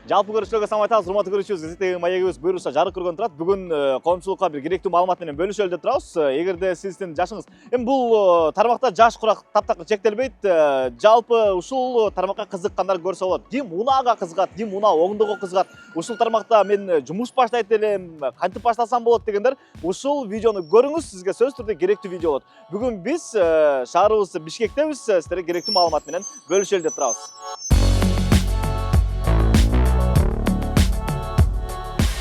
Жалпы көрүүчүлөргө салам айтабыз, урматтуу көрүүчүбүз. Газеттеги маегибиз буюрса жарык көргөн турат. Бүгүн коомчулукка бир керектүү маалымат менен бөлүшөлү деп турабыз. Эгерде сиздин жашыңыз бул тармакта жаш курак таптакыр чектелбейт. Жалпы ушул тармакка кызыккандар көрсө болот. Ким унаага кызыгат, ким унаа оңдоого кызыгат. Ушул тармакта мен жумуш баштайт элем, кантип баштасам болот дегендер ушул видеону көрүңүз. Сизге сөзсүз түрдө керектүү видео болот. Бүгүн биз шаарыбыз Бишкектебиз. Сиздерге керектүү маалымат менен бөлүшөлү деп турабыз.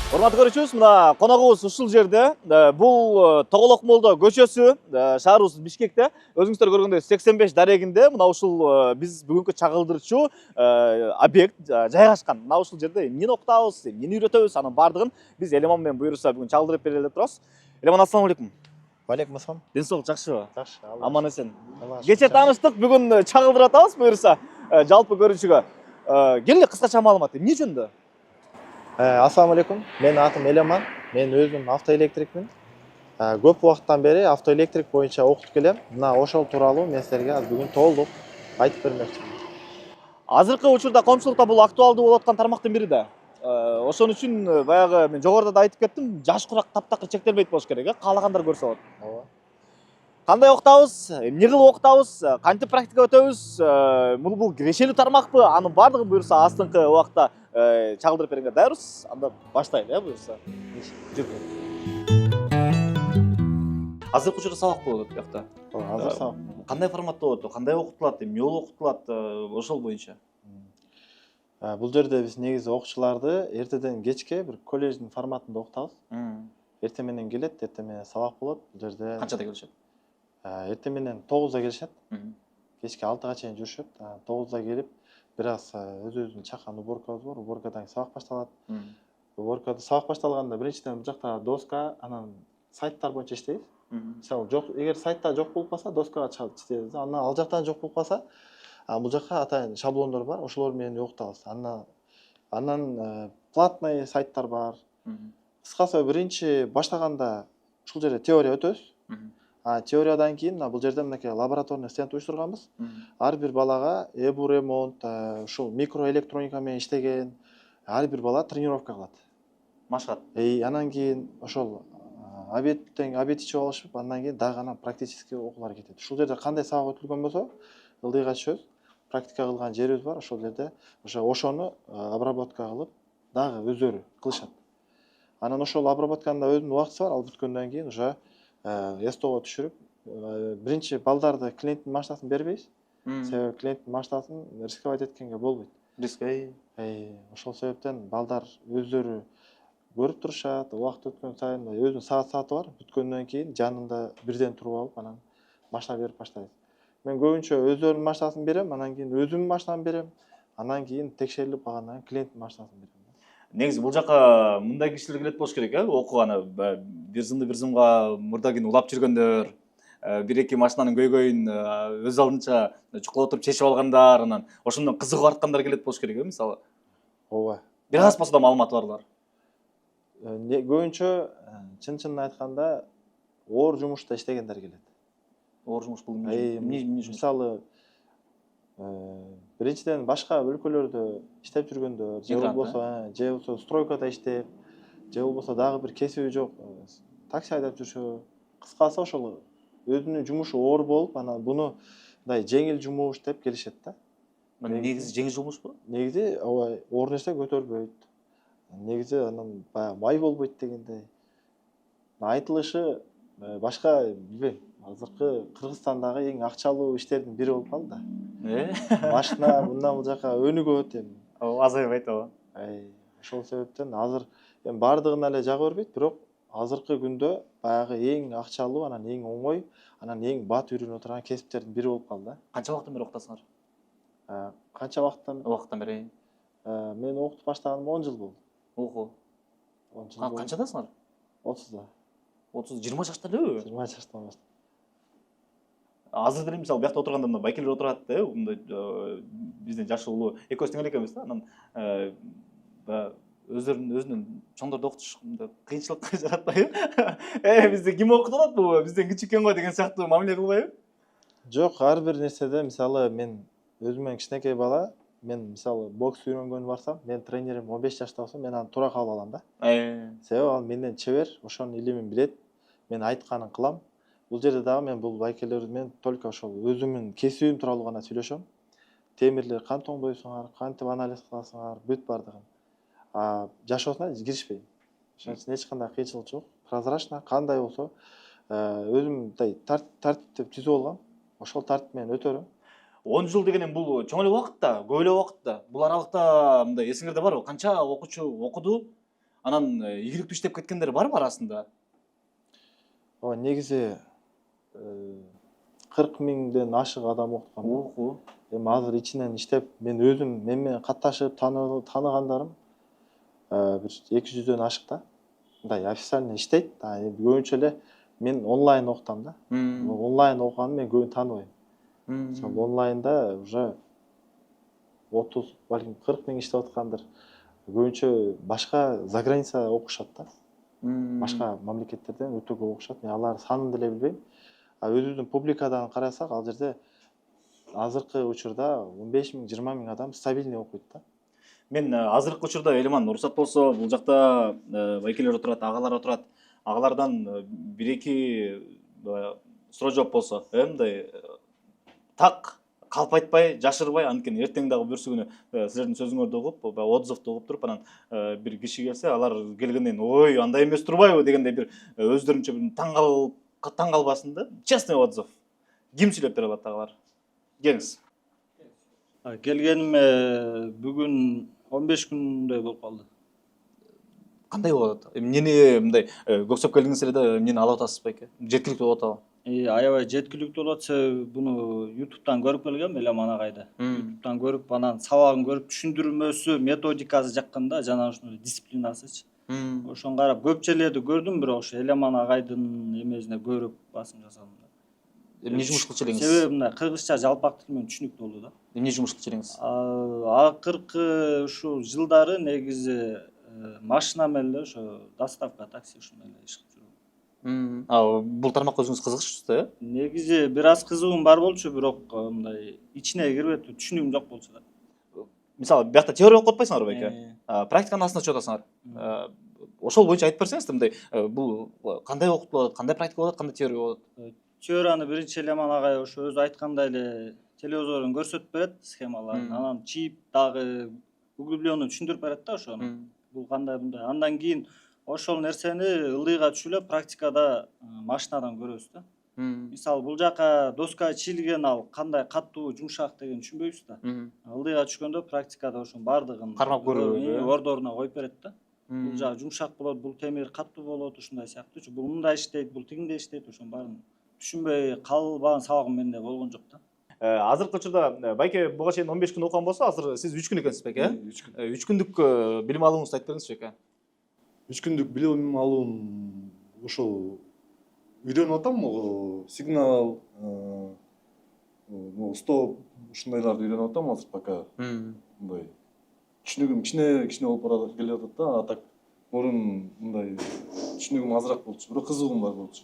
Урматтуу көрүүчүбүз, мына коногубуз ушул жерде. Бул Тоголок молдо көчөсү, шаарыбыз Бишкекте. Өзүңүздөр көргөндөй 85 дарегинде мына ушул биз бүгүнкү чагылдырчу объект жайгашкан. Мына ушул жерде эмнени окутабыз, эмнени үйрөтөбүз, анын баардыгын биз Элеман менен буюрса бүгүн чагылдырып берели деп турабыз. Элеман, ассаламу алейкум. Валейкум ассалам. Ден соолук жакшыбы? Жакшы. Аман эсен. Кече тааныштык, бүгүн чагылдырып атабыз буюрса жалпы көрүүчүгө. Келе кыскача маалымат, эмне жөнүндө? Ассаламу алейкум. Менин атым Элеман. Мен өзүм автоэлектрикмин. Көп убакыттан бери автоэлектрик боюнча окутуп келем. Мына ошол тууралуу мен силерге бүгүн толук айтып бермекчимин. Азыркы учурда коомчулукта бул актуалдуу болуп аткан тармактын бири да. Ошон үчүн баягы мен жогоруда да айтып кеттим, жаш курак таптакыр чектелбейт болуш керек, каалагандар көрсө болот. Ооба. Кандай окутабыз, эмне кылып окутабыз, кантип практика өтөбүз, бул кирешелүү тармакпы, анын баардыгын буюрса астыңкы убакта чагылдырып бергенге даярбыз. Анда баштайлы, буюрса. Азыркы учурда сабак болот бuyakta. Азыр сабак. Кандай форматта болот, кандай окутулат, эмне болуп окутулат, ошол боюнча. Бул жерде биз негизи окуучуларды эртеден кечке бир колледждин форматында окутабыз. Эртең менен келет, эртең менен сабак болот. Бул жерде Канчада келишет? Эртең менен 9да келишет. Кечке 6га чейин жүрүшөт. 9да келип, бир аз өзүбүздүн чакан уборкабыз бар. Уборкадан сабак башталат. Уборкада сабак башталганда биринчиден бул жакта доска, анан сайттар боюнча иштейбиз. Мисалы, жок, эгер сайтта жок болуп калса, доскага чалып иштейбиз. Анан ал жактан жок болуп калса, бул жакка атайын шаблондор бар, ошолор менен окутабыз. Анан платный сайттар бар. Кыскасы биринчи баштаганда ушул жерде теория өтөбүз. Теориядан кийин бул жерде мынакей лабораторный стенд уюштурганбыз. Ар бир балага эбу ремонт, ушул микроэлектроника менен иштеген ар бир бала тренировка кылат. Машыгат. Анан кийин ошол обед ичип алышып, андан кийин дагы анан практический окуулар кетет. Ушул жерде кандай сабак өтүлгөн болсо, ылдыйга түшөбүз. Практика кылган жерибиз бар, ошол жерде ошону обработка кылып, дагы өздөрү кылышат. Анан ошол обработканын да өзүнүн убактысы бар, ал бүткөндөн кийин уже эстого түшүрүп, биринчи балдарды клиенттин машинасын бербейбиз. Себеби клиенттин машинасын рисковать эткенге болбойт. Ошол себептен балдар өздөрү көрүп турушат, убакыт өткөн сайын өзүнүн сааты бар. Бүткөндөн кийин жанында бирден туруп алып, анан машина берип баштайбыз. Мен көбүнчө өздөрүнүн машинасын берем, анан кийин өзүмдүн машинамды берем, анан кийин текшерилип калгандан кийин клиенттин машинасын берем. Негизи бул жака мындай кишилер келет болуш керек, окуганы бир зымга мурда кийин улап жүргөндөр, бир-эки машинанын көйгөйүн өз алдынча чукулап отуруп чечип алгандар, анан ошондон кызыгып арткандар келет болуш керек, мисалы. Ооба. Бир аз болсо да маалыматы барлар. Көбүнчө чын-чынын айтканда оор жумушта иштегендер келет. Оор жумуш бул эмне жумуш? Мисалы, биринчиден башка өлкөлөрдө иштеп жүргөндөр, же болбосо стройкада иштеп, же болбосо дагы бир кесиби жок, такси айдап жүрүшөт. Кыскасы ошол өзүнүн жумушу оор болуп, анан буну мындай жеңил жумуш деп келишет да. Негизи жеңил жумушпу? Негизи оор нерсе көтөрбөйт. Негизи анан баягы май болбойт дегендей. Айтылышы башка билбейм. Азыркы Кыргызстандагы эң акчалуу иштердин бири болуп калды да. Машина мындан бул жака өнүгөт эми. Азайбайт ооба. Ошол себептен азыр баардыгына эле жагы бербейт, бирок азыркы күндө баягы эң акчалуу, анан эң оңой, анан эң бат үйрөнүп турган кесиптердин бири болуп калды да. Канча убакыттан бери окутасыңар? Канча убакыттан бери? Мен окутуп баштаганыма 10 жыл болду. Ого. 10 жыл болду. Канчадасыңар? 30да. 20 жашта элеби? 20 жаштан баштап. Азыр деле мисалы биякта отурганда мына байкелер отурат да, мындай бизден жашы улуу экөөбүз тең эле экенбиз да. Анан өзүнүн чоңдорду окутуш кыйынчылык жаратпайбы? Бизде ким окутуп атат, бизден кичик экен го деген сыяктуу мамиле кылбайбы? Жок, ар бир нерседе мисалы мен өзүмөн кичинекей бала мен мисалы бокс үйрөнгөнү барсам, мен тренерим 15 жашта болсо, мен аны туура кабыл алам да. Э, Себеби ал менден чебер, ошонун илимин билет. Мен айтканын кылам. Бул жерде дагы мен бул байкелер мен только ошол өзүмдүн кесибим тууралуу гана сүйлөшөм. Темирлер кантип оңдойсуңар, кантип анализ кыласыңар, бүт бардыгын. Жашоосуна киришпейм. Ошон үчүн эч кандай кыйынчылык жок. Прозрачно кандай болсо, өзүм мындай тартиптеп түзүп алгам. Ошол тартип менен өтөрөм. 10 жыл деген бул чоң эле убакыт да, көп эле убакыт да. Бул аралыкта мындай эсиңерде барбы? Канча окуучу окуду? Анан ийгиликтүү иштеп кеткендер барбы арасында? Ооба, негизи 40 миңден ашык адам окуткан. Окуу. Эми азыр ичинен иштеп, мен өзүм мен менен катташып тааныгандарым бир 200дөн ашык да. Мындай официально иштейт. Көбүнчө эле мен онлайн окутам да. Онлайн окуганды мен көбүн тааныбайм. Ошол онлайнда уже 30, балким 40 миң иштеп аткандыр. Көбүнчө башка за граница окушат да. Башка мамлекеттерден өтө көп окушат. Мен алардын санын деле билбейм. Өзүбүздүн публикадан карасак, ал жерде азыркы учурда 15 миң, 20 миң адам стабильный окуйт да. Мен азыркы учурда Элиман уруксат болсо, бул жакта байкелер отурат, агалар отурат. Агалардан бир-эки суроо жооп болсо, мындай так калп айтпай, жашырбай, анткени эртең дагы бүрсү күнү силердин сөзүңөрдү угуп, отзывду угуп туруп, анан бир киши келсе, алар келгенден ой, андай эмес турбайбы дегендей бир өздөрүнчө бир таң калбасын да. Честный отзыв. Ким сүйлөп бере алат агалар? Келиңиз. Келгениме бүгүн 15 күндөй болуп калды. Кандай болуп атат? Эмнени мындай көксөп келдиңиз эле да эмнени алып атасыз байке? Жеткиликтүү болуп атабы? Аябай жеткиликтүү болот, себеби буну YouTube'дан көрүп келгем Элеман агайды. YouTube'дан көрүп, анан сабагын көрүп, түшүндүрмөсү, методикасы жаккан жана ушуну дисциплинасычы. Ошону карап көпчөлөрдү көрдүм, бирок ошо Элеман агайдын эмесине көрүп басым жасадым да. Эмне жумуш кылчу элеңиз? Себеби мындай кыргызча жалпак тил менен түшүнүктүү болду да. Эмне жумуш кылчу элеңиз? Акыркы ушул жылдары негизи машина менен эле ошо доставка, такси ушундай эле иш кылып жүрөм. Бул тармакка өзүңүз кызыгышсыз да, э? Негизи бир аз кызыгуум бар болчу, бирок мындай ичине кирбей түшүнүгүм жок болчу да. Мисалы, биякта теория окуп атпайсыңарбы байке? Практиканын астына түшүп атасыңар. Ошол боюнча айтып берсеңиз да, мындай бул кандай окутулат, кандай практика болот, кандай теория болот? Теорияны биринчи Элеман агай ошо өзү айткандай эле телевизордон көрсөтүп берет схемаларын, анан чийип дагы углубленно түшүндүрүп берет да ошону. Бул кандай мындай. Андан кийин ошол нерсени ылдыйга түшүп эле практикада машинадан көрөбүз да. Мисалы, бул жака доска чийилген, ал кандай катуу, жумшак деген түшүнбөйбүз да. Ылдыйга түшкөндө практикада ошонун баардыгын Кармап көрүп, ордоруна коюп берет да. Бул жагы жумшак болот, бул темир катуу болот, ушундай сыяктуучу. Бул мындай иштейт, бул тигиндей иштейт, ошонун баарын түшүнбөй калбаган сабагым менде болгон жок да. Азыркы учурда байке буга чейин 15 күн окуган болсо, азыр сиз 3 күн экенсиз байке, э? 3 күн. 3 күндүк билим алууңузду айтып бериңизчи байке. 3 күндүк билим алуум ошол үйрөнүп атам, сигнал, стоп, ушундайларды үйрөнүп атам азыр пока. Мындай түшүнүгүм кичине болуп келе атат да, а так мурун мындай түшүнүгүм азыраак болчу, бирок кызыгуум бар болчу.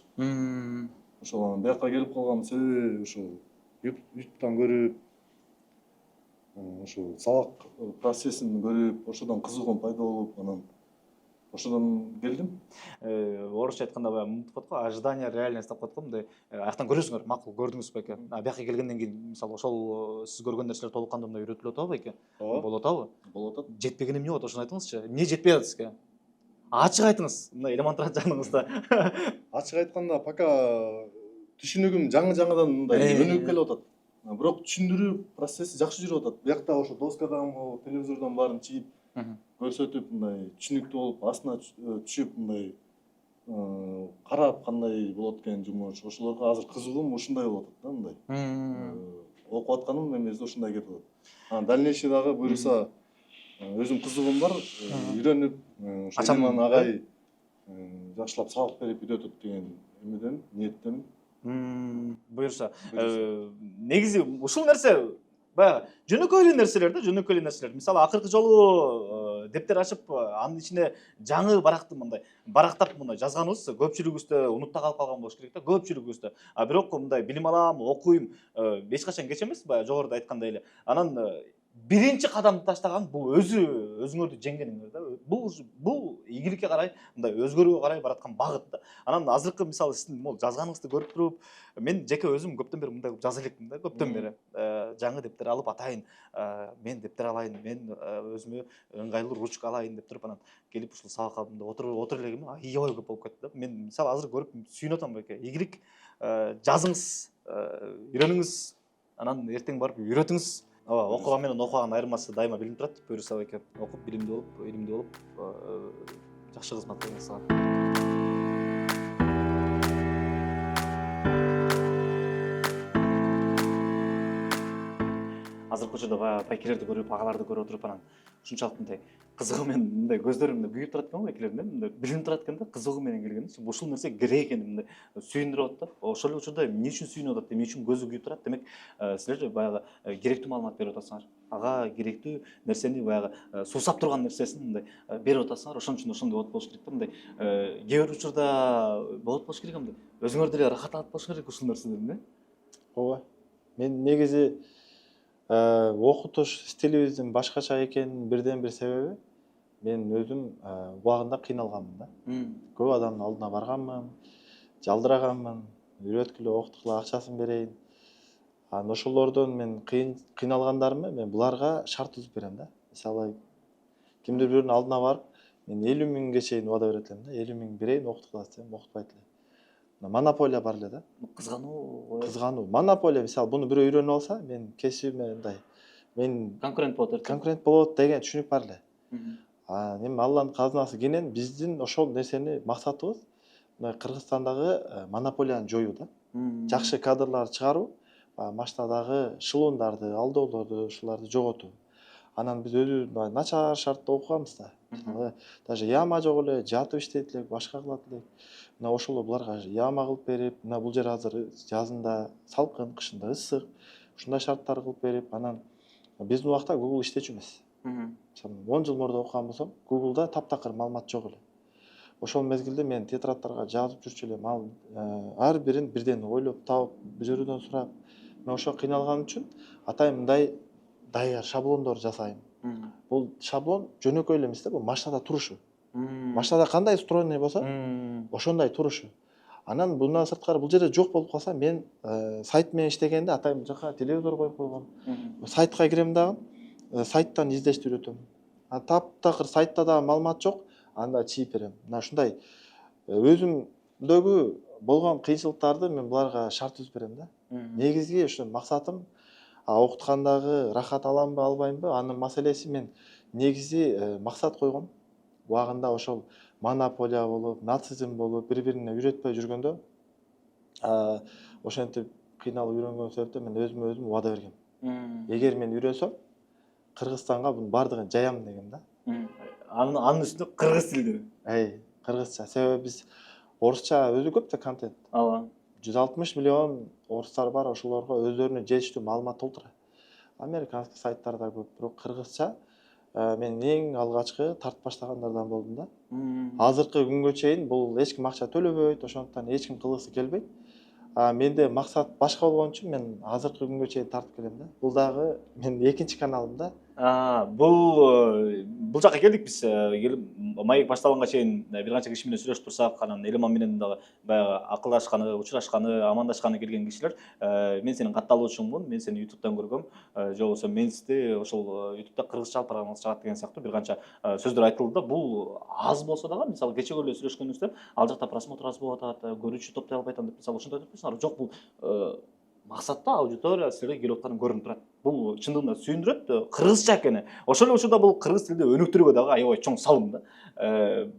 Ошол анан бияка келип калган себеби ошол YouTube'дан көрүп, ошол сабак процессин көрүп, ошодон кызыгуум пайда болуп, анан ошодон келдим. Орусча айтканда баягы мынтип коет го, ожидание реальность деп коет го, мындай аяктан көрөсүңөр, макул көрдүңүз байке. Бияка келгенден кийин, мисалы, ошол сиз көргөн нерселер толук кандуу мындай үйрөтүлүп атабы байке? Болуп атабы? Болуп атат. Жетпеген эмне болот, ошону айтыңызчы. Эмне жетпей атат сизге? Ачык айтыңыз, мындай Элеман турат жаныңызда. Ачык айтканда, пока түшүнүгүм жаңы-жаңыдан мындай өнүгүп келип атат. Бирок түшүндүрүү процесси жакшы жүрүп атат. Биякта ошо доскадан, телевизордон баарын чийип, көрсөтүп, мындай түшүнүктүү болуп, астына түшүп, мындай карап кандай болот экен жумуш. Ошолорго азыр кызыгуум ушундай болуп атат да, мындай. Окуп атканым эмеси ушундай кетип атат. Анан дальнейший дагы буюрса, өзүм кызыгуум бар, үйрөнүп, Элеман агай жакшылап сабак берип үйрөтөт деген эмеден, ниеттемин. Буюрса, негизи ушул нерсе баягы жөнөкөй эле нерселер да, жөнөкөй эле нерселер. Мисалы, акыркы жолу дептер ачып, анын ичине жаңы баракты мындай барактап мындай жазганыбыз көпчүлүгүбүздө унутта калып калган болуш керек да, көпчүлүгүбүздө. Бирок мындай билим алам, окуйм, эч качан кеч эмес, баягы жогоруда айткандай эле. Анан биринчи кадамды таштаган бул өзүңөрдү жеңгениңер да. Бул ийгиликке карай, мындай өзгөрүүгө карай бараткан багыт да. Анан азыркы мисалы сиздин могу жазганыңызды көрүп туруп, мен жеке өзүм көптөн бери мындай жаза элекмин да, көптөн бери. Жаңы дептер алып атайын, мен дептер алайын, мен өзүмө ыңгайлуу ручка алайын деп туруп анан келип ушул сабакка отуруп элегим, ийбай көп болуп кетти да. Мен мисалы азыр көрүп сүйүнүп атам байке. Ийгилик жазыңыз, үйрөнүңүз, анан эртең барып үйрөтүңүз. Окуган менен окубаган айырмасы дайыма билинип турат. Буюрса байке, окуп билимдүү болуп, илимдүү болуп, жакшы кызмат кылыңыз сага. Азыркы учурда баягы байкелерди көрүп, агаларды көрүп отуруп анан ушунчалык мындай кызыгуу менен мындай көздөрүмдө күйүп турат экен го байкелердин, мындай билинип турат экен да, кызыгуу менен келгени. Ушул нерсе керек экени мындай сүйүндүрүп атат да. Ошол эле учурда эмне үчүн сүйүнүп атат, эмне үчүн көзү күйүп турат? Демек, силер баягы керектүү маалымат берип атасыңар. Ага керектүү нерсени баягы суусап турган нерсесин мындай берип атасыңар. Ошон үчүн ошондой болот болуш керек да. Мындай кээ бир учурда болот болуш керек мындай. Өзүңөр деле ырахат алып болуш керек ушул нерседен, ооба. Мен негизи окутуш стилибиздин башкача экенин бирден бир себеби мен өзүм убагында кыйналганмын да. Көп адамдын алдына барганмын, жалдыраганмын, үйрөткүлө, окуткула, акчасын берейин. Анан ошолордон мен кыйналгандарымы мен буларга шарт түзүп берем да. Мисалы, кимдир бирөөнүн алдына барып, мен 50 миңге чейин убада берет элем да. 50 миң берейин, окуткула десем, окутпайт эле. Монополия бар эле да. Кызгануу. Монополия мисалы буну бирөө үйрөнүп алса, мен кесибиме мындай мен конкурент болот. Конкурент болот деген түшүнүк бар эле. Эми Алланын казынасы кенен биздин ошол нерсени максатыбыз мына Кыргызстандагы монополияны жоюу да. Жакшы кадрларды чыгаруу, Маштадагы шылуундарды, алдоолорду, ушуларды жоготуу. Анан биз өзүбүз начар шартта окуганбыз да. Даже яма жок эле, жатып иштейт элек, башка кылат элек. Мына ошол буларга яма кылып берип, мына бул жер азыр жазында салкын, кышында ысык, ушундай шарттар кылып берип, анан биздин убакта Google иштечү эмес. 10 жыл мурда окуган болсом, Google'да таптакыр маалымат жок эле. Ошол мезгилде мен тетрадтарга жазып жүрчү элем, ар бирин бирден ойлоп таап, бирөөнөн сурап, мен ошо кыйналганым үчүн атайын мындай даяр шаблондор жасайм. Бул шаблон жөнөкөй эле эмес да, бул машинада турушу. Машинада кандай устроенный болсо, ошондой турушу. Анан bundan сырткары бул жерде жок болуп калса, мен сайт менен иштегенде атайын бул жака телевизор коюп койгом. Сайтка кирем дагы, сайттан издешти үйрөтөм. Таптакыр сайтта да маалымат жок, анда чийип берем. Мына ушундай өзүмдөгү болгон кыйынчылыктарды мен буларга шарт түзүп берем да. Негизги ушу максатым окуткандагы рахат аламбы, албаймбы, анын маселеси мен негизи максат койгом. Убагында ошол монополия болуп, нацизм болуп, бири-бирине үйрөтпөй жүргөндө, ошентип кыйналып үйрөнгөн себептен мен өзүм убада бергем. Эгер мен үйрөнсөм, Кыргызстанга бунун бардыгын жаям деген да. Анын үстүнө кыргыз тилде. Кыргызча. Себеби биз орусча өзү көп да контент. 160 миллион орустар бар, ошолорго өздөрүнүн жетиштүү маалымат толтура. Американский сайттарда көп, бирок кыргызча мен эң алгачкы тартып баштагандардан болдум да. Азыркы күнгө чейин бул эч ким акча төлөбөйт, ошондуктан эч ким кылгысы келбейт. Менде максат башка болгон үчүн мен азыркы күнгө чейин тартып келем да. Бул дагы менин экинчи каналым да. Бул жака келдик биз. Маек башталганга чейин бир канча киши менен сүйлөшүп турсак, анан Элеман менен дагы баягы акылдашканы, учурашканы, амандашканы келген кишилер, мен сенин катталуучуңмун, мен сени YouTube'дан көргөм, же болбосо мен сизди ошол YouTube'да кыргызча алып барганыңыз чыгат деген сыяктуу бир канча сөздөр айтылды да. Бул аз болсо дагы, мисалы кечеге эле сүйлөшкөнүбүздө, ал жакта просмотр аз болуп атат, көрүүчү топтой албай атам деп мисалы ошондой айтып койсоңор, жок бул максатта аудитория силерге келип атканы көрүнүп турат. Бул чындыгында сүйүндүрөт, кыргызча экени. Ошол эле учурда бул кыргыз тилде өнүктүрүүгө дагы аябай чоң салым да.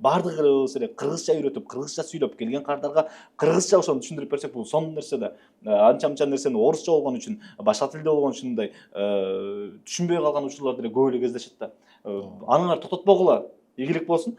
Бардыгыбыз эле кыргызча үйрөтүп, кыргызча сүйлөп келген кардарга кыргызча ошону түшүндүрүп берсек, бул сонун нерсе да. Анча-мынча нерсени орусча болгон үчүн, башка тилде болгон үчүн мындай түшүнбөй калган учурлар деле көп эле кездешет да. Аныңар токтотпогула, ийгилик болсун.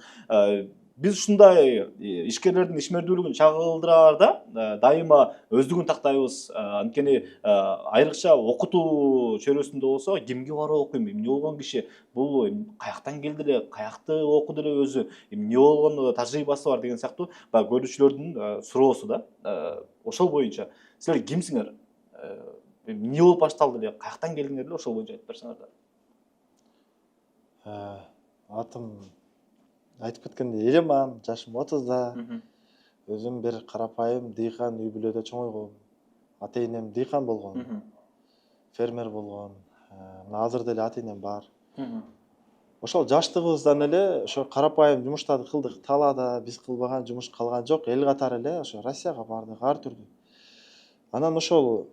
Биз ушундай ишкерлердин ишмердүүлүгүн чагылдыраарда дайыма өздүгүн тактайбыз. Анткени айрыкча окутуу чөйрөсүндө болсо, кимге барып окуйм, эмне болгон киши, бул каяктан келди эле, каякты окуду эле өзү, эмне болгон тажрыйбасы бар деген сыяктуу баягы көрүүчүлөрдүн суроосу да. Ошол боюнча силер кимсиңер? Эмне болуп башталды эле, каяктан келдиңер эле, ошол боюнча айтып берсеңер да. Атым айтып кеткендей Элеман, жашым 30-да. Өзüm bir карапайым дыйкан үй бүлөдө чоңойгом. Ата энем дыйкан болгон, фермер болгон. Мына азыр деле ата энем бар. Ошол жаштыгыбыздан эле ошо карапайым жумуштарды кылдык. Талаада биз кылбаган жумуш калган жок. Эл катары эле ошо Россияга бардык ар түрдүү. Анан ошол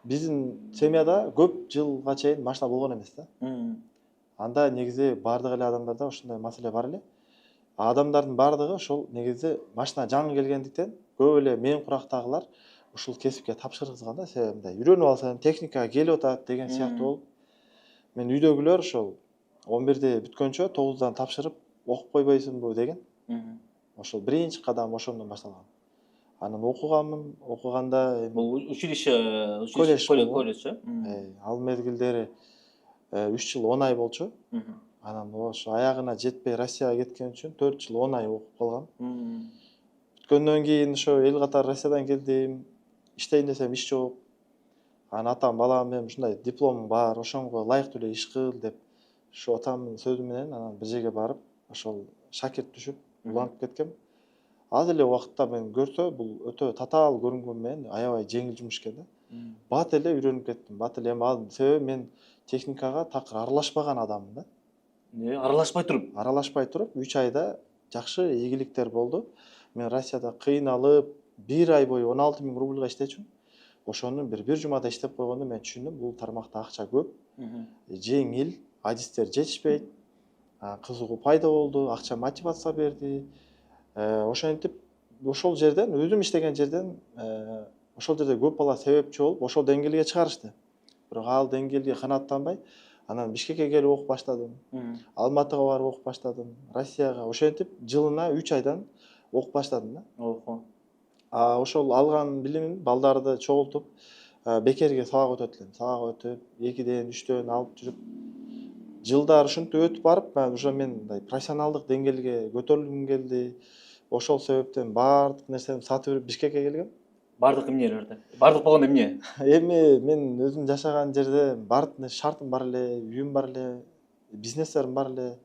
биздин семьяда көп жылга чейин машина болгон эмес да. Анда негизи бардык эле адамдарда ушундай маселе бар эле. Адамдардын бардыгы ошол негизи машина жаңы келгендиктен көп эле мен курактагылар ушул кесипке тапшыргызган да. Себеби мындай үйрөнүп алсам техника келип атат деген сыяктуу болуп. Мен үйдөгүлөр ошол 11-де бүткөнчө 9-дан тапшырып окуп койбойсуңбу деген. Ошол биринчи кадам ошондон башталган. Анан окуганда Бул училище колледж. Ал мезгилдери 3 жыл 10 ай болчу. Анан ошо аягына жетпей Россияга кеткен үчүн 4 жыл 10 ай окуп калгам. Бүткөндөн кийин ошо эл катары Россиядан келдим. Иштейин десем иш жок. Анан атам балам менен ушундай дипломуң бар, ошонго ылайыктуу эле иш кыл деп ошо атамдын сөзү менен анан бир жерге барып, ошол шакирт түшүп уланып кеткем. Аз эле убакытта мен көрсө, бул өтө татаал көрүнгөнү менен аябай жеңил жумуш экен да. Бат эле үйрөнүп кеттим. Бат эле себеби мен техникага такыр аралашпаган адаммын да. Аралашпай туруп 3 айда жакшы ийгиликтер болду. Мен Россияда кыйналып 1 ай бою 16.000 рубльга иштечүмүн. Ошону бир жумада иштеп койгондо мен түшүндүм, бул тармакта акча көп, жеңил, адистер жетишпейт, кызыгуу пайда болду, акча мотивация берди. Ошентип ошол жерден өзүм иштеген жерден ошол жерде көп бала себепчи болуп, ошол деңгээлге чыгарышты. Бирок ал деңгээлге канааттанбай, анан Бишкекке келип окуп баштадым. Алматыга барып окуп баштадым, Россияга. Ошентип жылына 3 айдан окуп баштадым да. Ошол алган билимим балдарды чогултуп, бекерге сабак өтөт элем. Сабак өтүп, 2ден 3дөн алып жүрүп, жылдар ушинтип өтүп барып, уже мен мындай профессионалдык деңгээлге көтөрүлгүм келди. Ошол себептен баардык нерсемди сатып берип Бишкекке келгем. Бардык эмнелерди? Бардык болгондо эмне? Эми мен өзүм жашаган жерде баардык шартым бар эле, үйүм бар эле, бизнестерим бар эле.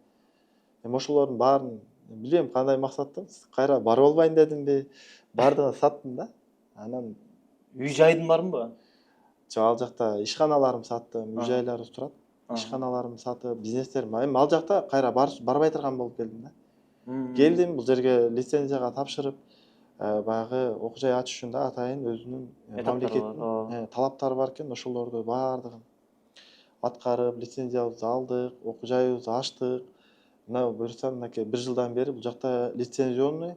Эми ошолордун баарын билбейм кандай максатта кайра барып албайын дедимби, баардыгын саттым да. Анан Үй жайдын барбы? жок, ал жакта ишканаларымды саттым, үй жайларыбыз турат. Ишканаларымды сатып, бизнестерим. Эми ал жакта кайра барбай турган болуп келдим да. Келдим, бул жерге лицензияга тапшырып, баягы окуу жай ачыш үчүн да атайын өзүнүн мамлекеттин талаптары бар экен. Ошолорду баардыгын аткарып, лицензиябызды алдык, окуу жайыбызды ачтык. Мына буюрсам мынакей 1 жылдан бери бул жакта лицензионный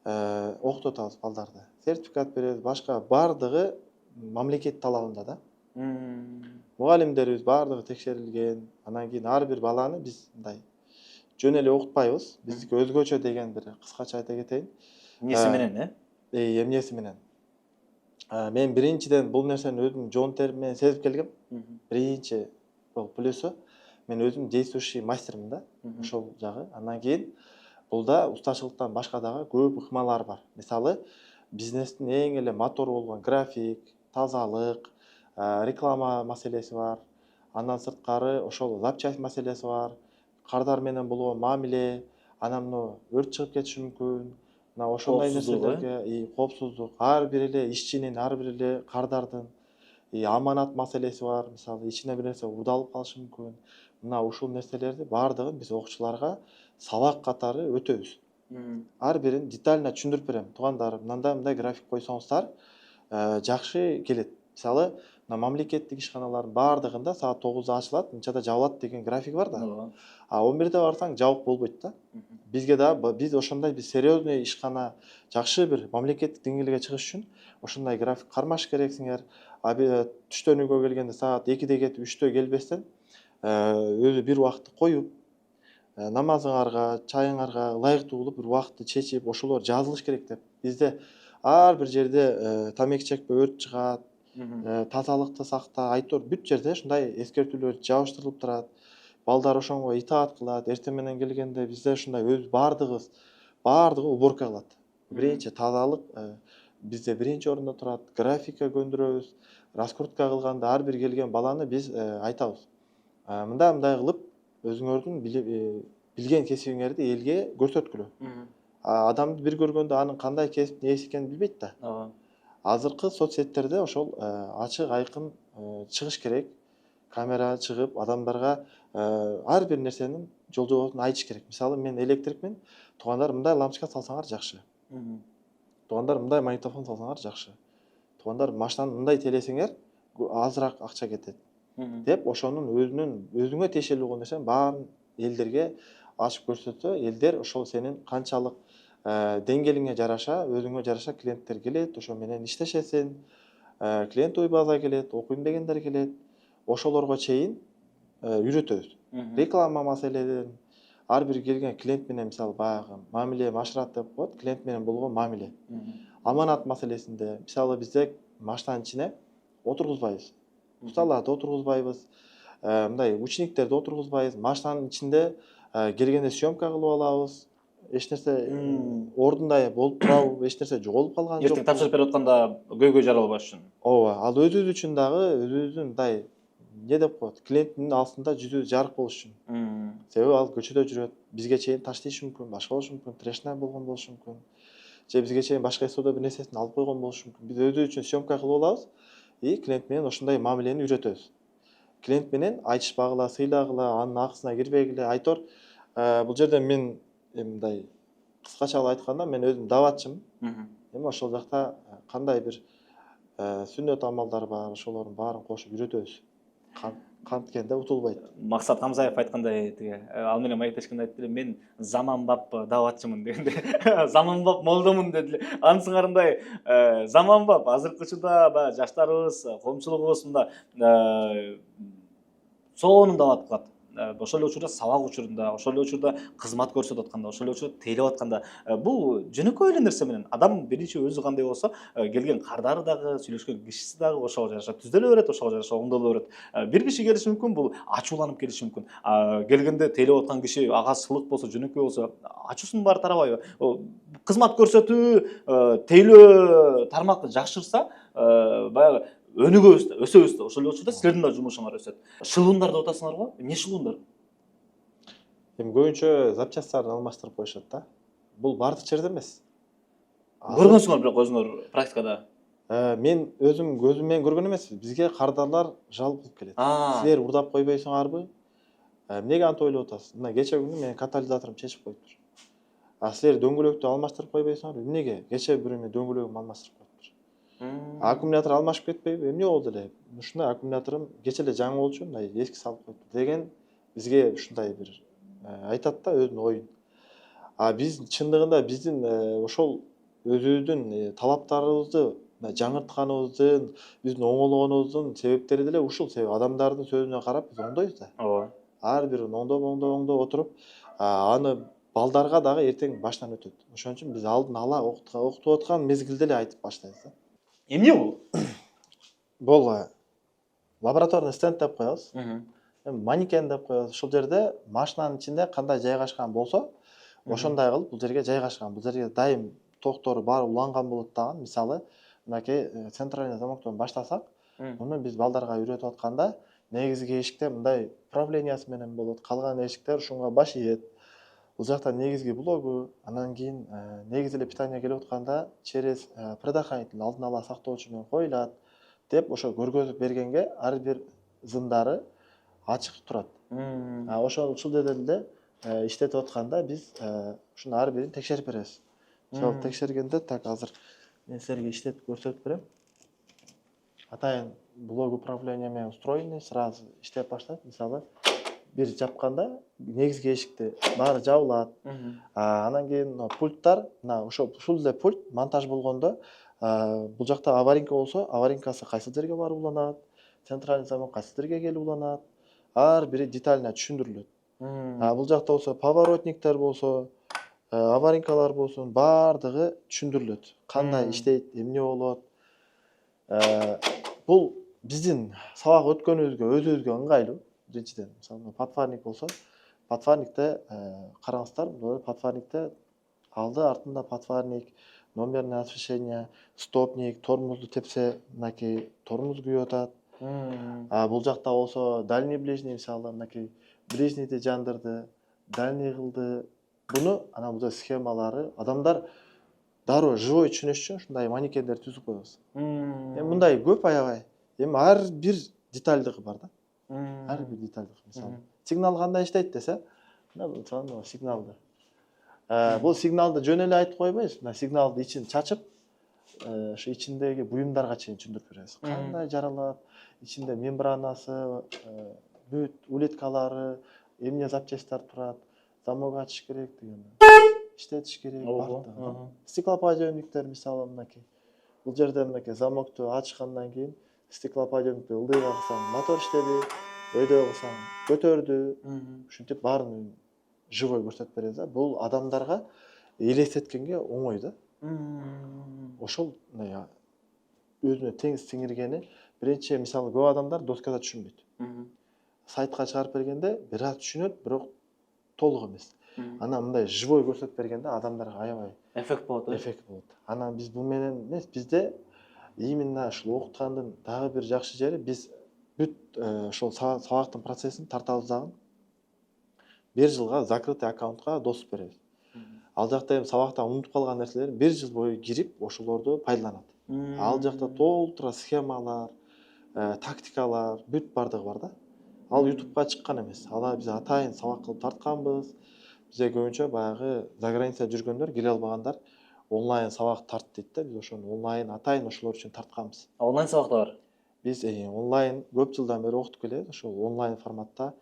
окутуп атабыз балдарды. Сертификат беребиз, башка баардыгы мамлекет талабында да. Мугалимдерибиз баардыгы текшерилген. Анан кийин ар бир баланы биз мындай жөн эле окутпайбыз. Биздики өзгөчө деген бир кыскача айта кетейин. Эмнеси менен, эмнеси менен? Мен биринчиден бул нерсени өзүм жон терим менен сезип келгем. Биринчи бул плюсу мен өзүм действующий мастермин да. Ошол жагы. Андан кийин булда устачылыктан башка дагы көп ыкмалар бар. Мисалы, бизнестин эң эле мотору болгон график, тазалык, реклама маселеси бар. Андан сырткары ошол запчасть маселеси бар. Кардар менен болгон мамиле, анан өрт чыгып кетиши мүмкүн. Мына ошондой нерселерге коопсуздук, ар бир эле ишчинин, ар бир эле кардардын аманат маселеси бар. Мисалы, ичине бир нерсе уурдалып калышы мүмкүн. Мына ушул нерселерди баардыгын биз окуучуларга сабак катары өтөбүз. Ар бирин детально түшүндүрүп берем. Туугандар, мындай график койсоңуздар жакшы келет. Мисалы, мына мамлекеттик ишканалардын баардыгында саат 9-да ачылат, мынчада жабылат деген график бар да. 11-де барсаң жабык болбойт да. Бизге да биз ошондой биз серьезный ишкана, жакшы бир мамлекеттик деңгээлге чыгыш үчүн ошондой график кармаш керексиңер. Түштөн үйгө келгенде саат 2-де кетип 3-тө келбестен өзү бир убакытты коюп, намазыңарга, чайыңарга ылайыктуу кылып бир убакытты чечип, ошолор жазылыш керек деп. Бизде ар бир жерде тамеки чекпе өрт чыгат, тазалыкты сакта, айтор бүт жерде ушундай эскертүүлөр жабыштырылып турат. Балдар ошонго итаат кылат. Эртең менен келгенде бизде ушундай өз баардыгы уборка кылат. Биринчи тазалык бизде биринчи орунда турат. Графикка көндүрөбүз. Раскрутка кылганда ар бир келген баланы биз айтабыз. Мындай кылып өзүңөрдүн билген кесибиңерди элге көрсөткүлө. Адамды бир көргөндө анын кандай кесип нээси экенин билбейт да. ооба. Азыркы соцсеттерде ошол ачык айкын чыгыш керек. Камера чыгып адамдарга ар бир нерсенин жол жобосун айтыш керек. Мисалы мен электрикмин. Туугандар мындай лампочка салсаңар жакшы. Туугандар мындай магнитофон салсаңар жакшы. Туугандар машинаны мындай телесеңер азыраак акча кетет. Деп ошонун өзүңө тиешелүү болгон нерсенин баарын элдерге ачып көрсөтсө, элдер ошол сенин канчалык деңгээлиңе жараша, өзүңө жараша клиенттер келет, ошо менен иштешесиң. Клиентовый база келет, окуйм дегендер келет. Ошолорго чейин үйрөтөбүз. Реклама маселелерин ар бир келген клиент менен мисалы баягы мамиле машрат деп коет, клиент менен болгон мамиле. Аманат маселесинде мисалы бизде машинанын ичине отургузбайбыз. Усталарды отургузбайбыз. Мындай учениктерди отургузбайбыз. Машинанын ичинде келгенде съемка кылып алабыз. Эч нерсе ордундай болуп турабы, эч нерсе жоголуп калган жок. Эртең тапшырып берип атканда көйгөй жаралбаш үчүн. Ооба, ал өзүбүз үчүн дагы өзүбүздүн мындай не деп коет, клиенттин алдында жүзүбүз жарык болуш үчүн. Себеби ал көчөдө жүрөт, бизге чейин таштышы мүмкүн, башка болушу мүмкүн, трешная болгон болушу мүмкүн. Же бизге чейин башка эсодо бир нерсесин алып койгон болушу мүмкүн. Биз өзүбүз үчүн съемка кылып алабыз и клиент менен ошондой мамилени үйрөтөбүз. Клиент менен айтышпагыла, сыйлагыла, анын акысына кирбегиле. Айтор, бул жерде мен мындай кыскачалап айтканда мен өзүм даватчымын. Эми ошол жакта кандай бир сүннөт амалдар бар, ошолордун баарын кошуп үйрөтөбүз. Канткенде утулбайт. Максат Камзаев айткандай тиги ал менен маектешкенде айтты эле, мен заманбап даватчымын дегенде. Заманбап молдомун деди. Анысыңарындай заманбап азыркы учурда баягы жаштарыбыз, коомчулугубуз мында сонун дават кылат. Ошол эле учурда сабак учурунда, ошол эле учурда кызмат көрсөтүп атканда, ошол эле учурда тейлеп атканда бул жөнөкөй эле нерсе менен адам биринчи өзү кандай болсо, келген кардары дагы, сүйлөшкөн кишиси дагы ошого жараша түзөлө берет, ошого жараша оңдоло берет. Бир киши келиши мүмкүн, бул ачууланып келиши мүмкүн. Келгенде тейлеп аткан киши ага сылык болсо, жөнөкөй болсо, ачуусунун баары тарабайбы? Кызмат көрсөтүү, тейлөө тармакты жакшырса, баягы өнүгөбүз да, өсөбүз да. Ошол эле учурда силердин да жумушуңар өсөт. Шылуундар деп атасыңарбы? Эмне шылуундар? Эми көбүнчө запчастарын алмаштырып коюшат да. Бул бардык жерде эмес. Көргөнсүңөр бирок өзүңөр практикада. Мен өзүм көзүм менен көргөн эмесмин. Бизге кардарлар жалп кылып келет. Силер урдап койбойсуңарбы? Эмнеге антип ойлоп атасыз? Мына кече күнү менин катализаторум чечип коюптур. Силер дөңгөлөктү алмаштырып койбойсуңарбы? Эмнеге? Кече бирөө менин дөңгөлөгүмдү алмаштырып коюптур. Аккумулятор алмашып кетпейби? Эмне болду эле? Ушундай аккумуляторум кече эле жаңы болчу, мындай эски салып коюптур деген бизге ушундай бир айтат да өзүнүн оюн. Биз чындыгында биздин ошол өзүбүздүн талаптарыбызды жаңыртканыбыздын, биздин оңолгонубуздун себептери деле ушул. Себеби адамдардын сөзүнө карап биз оңдойбуз да. Ооба. Ар бирин оңдоп отуруп, аны балдарга дагы эртең башынан өтөт. Ошон үчүн биз алдын ала окутуп аткан мезгилде эле айтып баштайбыз да. Эмне бул? Бул лабораторный стенд деп коебуз. Манекен деп коебуз. Ушул жерде машинанын ичинде кандай жайгашкан болсо, ошондой кылып бул жерге жайгашкан. Бул жерге дайым токтору баары уланган болот дагы. Мисалы, мынакей центральный замоттон баштасак, муну биз балдарга үйрөтүп атканда негизги эшикте мындай управлениясы менен болот. Калган эшиктер ушунга баш ийет. Бул жакта негизги блогу, анан кийин негизи эле питание келип атканда через предохранитель алдын ала сактоочу менен коюлат деп ошо көргөзүп бергенге ар бир зындары ачык турат. Ушул жерде эле иштетип атканда биз ушуну ар бирин текшерип беребиз. Мисалы текшергенде так азыр мен силерге иштетип көрсөтүп берем. Атайын блок управления менен устроенный сразу иштеп баштайт. Мисалы бир жапканда негизги эшикти баары жабылат. Анан кийин пульттар, мына ушул эле пульт монтаж болгондо бул жакта аварийка болсо, аварийкасы кайсы жерге барып уланат, центральный замок кайсы жерге келип уланат, ар бири детально түшүндүрүлөт. Бул жакта болсо поворотниктер болсо, аварийкалар болсун, баардыгы түшүндүрүлөт. Кандай иштейт, эмне болот. Бул биздин сабак өткөнүбүзгө, өзүбүзгө ыңгайлуу. Биринчиден, мисалы, подфарник болсо, подфарникте караңыздар, бул подфарникте алды артында подфарник, номерное освещение, стопник, тормозду тепсе, мынакей тормоз күйүп атат. Бул жакта болсо дальний ближний, мисалы, мынакей Брежневди жандырды, дальний кылды. Буну ана бул схемалары адамдар дароо живой түшүнүш үчүн ушундай манекендер түзүп коебуз. Эми мындай көп аябай. Эми ар бир детальдыгы бар да. Ар бир детальдыгы. Мисалы, сигнал кандай иштейт десе, мына сигналды. Бул сигналды жөн эле айтып койбойбуз. Мына сигналды ичин чачып, ошо ичиндеги буюмдарга чейин түшүндүрүп беребиз. Кандай жаралат, ичинде мембранасы, бүт улиткалары, эмне запчастьтар турат, замок ачыш керек деген. Иштетиш керек. Стеклоподъемниктер мисалы мынакей. Бул жерде мынакей замокту ачкандан кийин стеклоподъемникти ылдыйга кылсаң мотор иштеди, өйдө кылсаң көтөрдү. Ушинтип баарын живой көрсөтүп беребиз да. Бул адамдарга элестеткенге оңой да. Ошол мындай өзүнө теңиз сиңиргени биринчи мисалы көп адамдар доскада түшүнбөйт. Сайтка чыгарып бергенде бир аз түшүнөт, бирок толук эмес. Анан мындай живой көрсөтүп бергенде адамдарга аябай эффект болот. эффект болот. Анан биз бул менен эмес, бизде именно ушул окуткандын дагы бир жакшы жери биз бүт ошол сабактын процессин тартабыз дагы 1 жылга закрытый аккаунтка доступ беребиз. Ал жакта эми сабактан унутуп калган нерселер 1 жыл бою кирип ошолорду пайдаланат. Ал жакта толтура схемалар, тактикалар бүт бардыгы бар да. Ал ютубка чыккан эмес. Ала биз атайын сабак кылып тартканбыз. Бизге көбүнчө баягы заграницада жүргөндөр, келе албагандар онлайн сабак тарт дейт да. Биз ошону онлайн атайын ошолор үчүн тартканбыз. Онлайн сабак да бар. Биз онлайн көп жылдан бери окутуп келебиз. Ошол онлайн форматта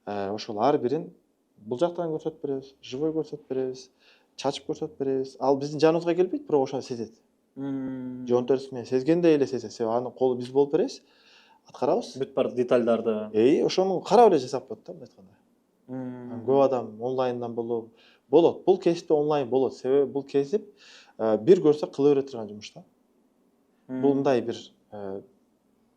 ошол ар бирин бул жактан көрсөтүп беребиз, живой көрсөтүп беребиз, чачып көрсөтүп беребиз. Ал биздин жаныбызга келбейт, бирок ошону сезет. Жон терisi менен сезгендей эле сезет. Себеби анын колу биз болуп беребиз, аткарабыз. Бүт бар детальдарды. Ошону карап эле жасап коет да, мындай айтканда. Көп адам онлайндан болот. Бул кесипте онлайн болот. Себеби бул кесип бир көрсө кыла бере турган жумуш да. Бул мындай бир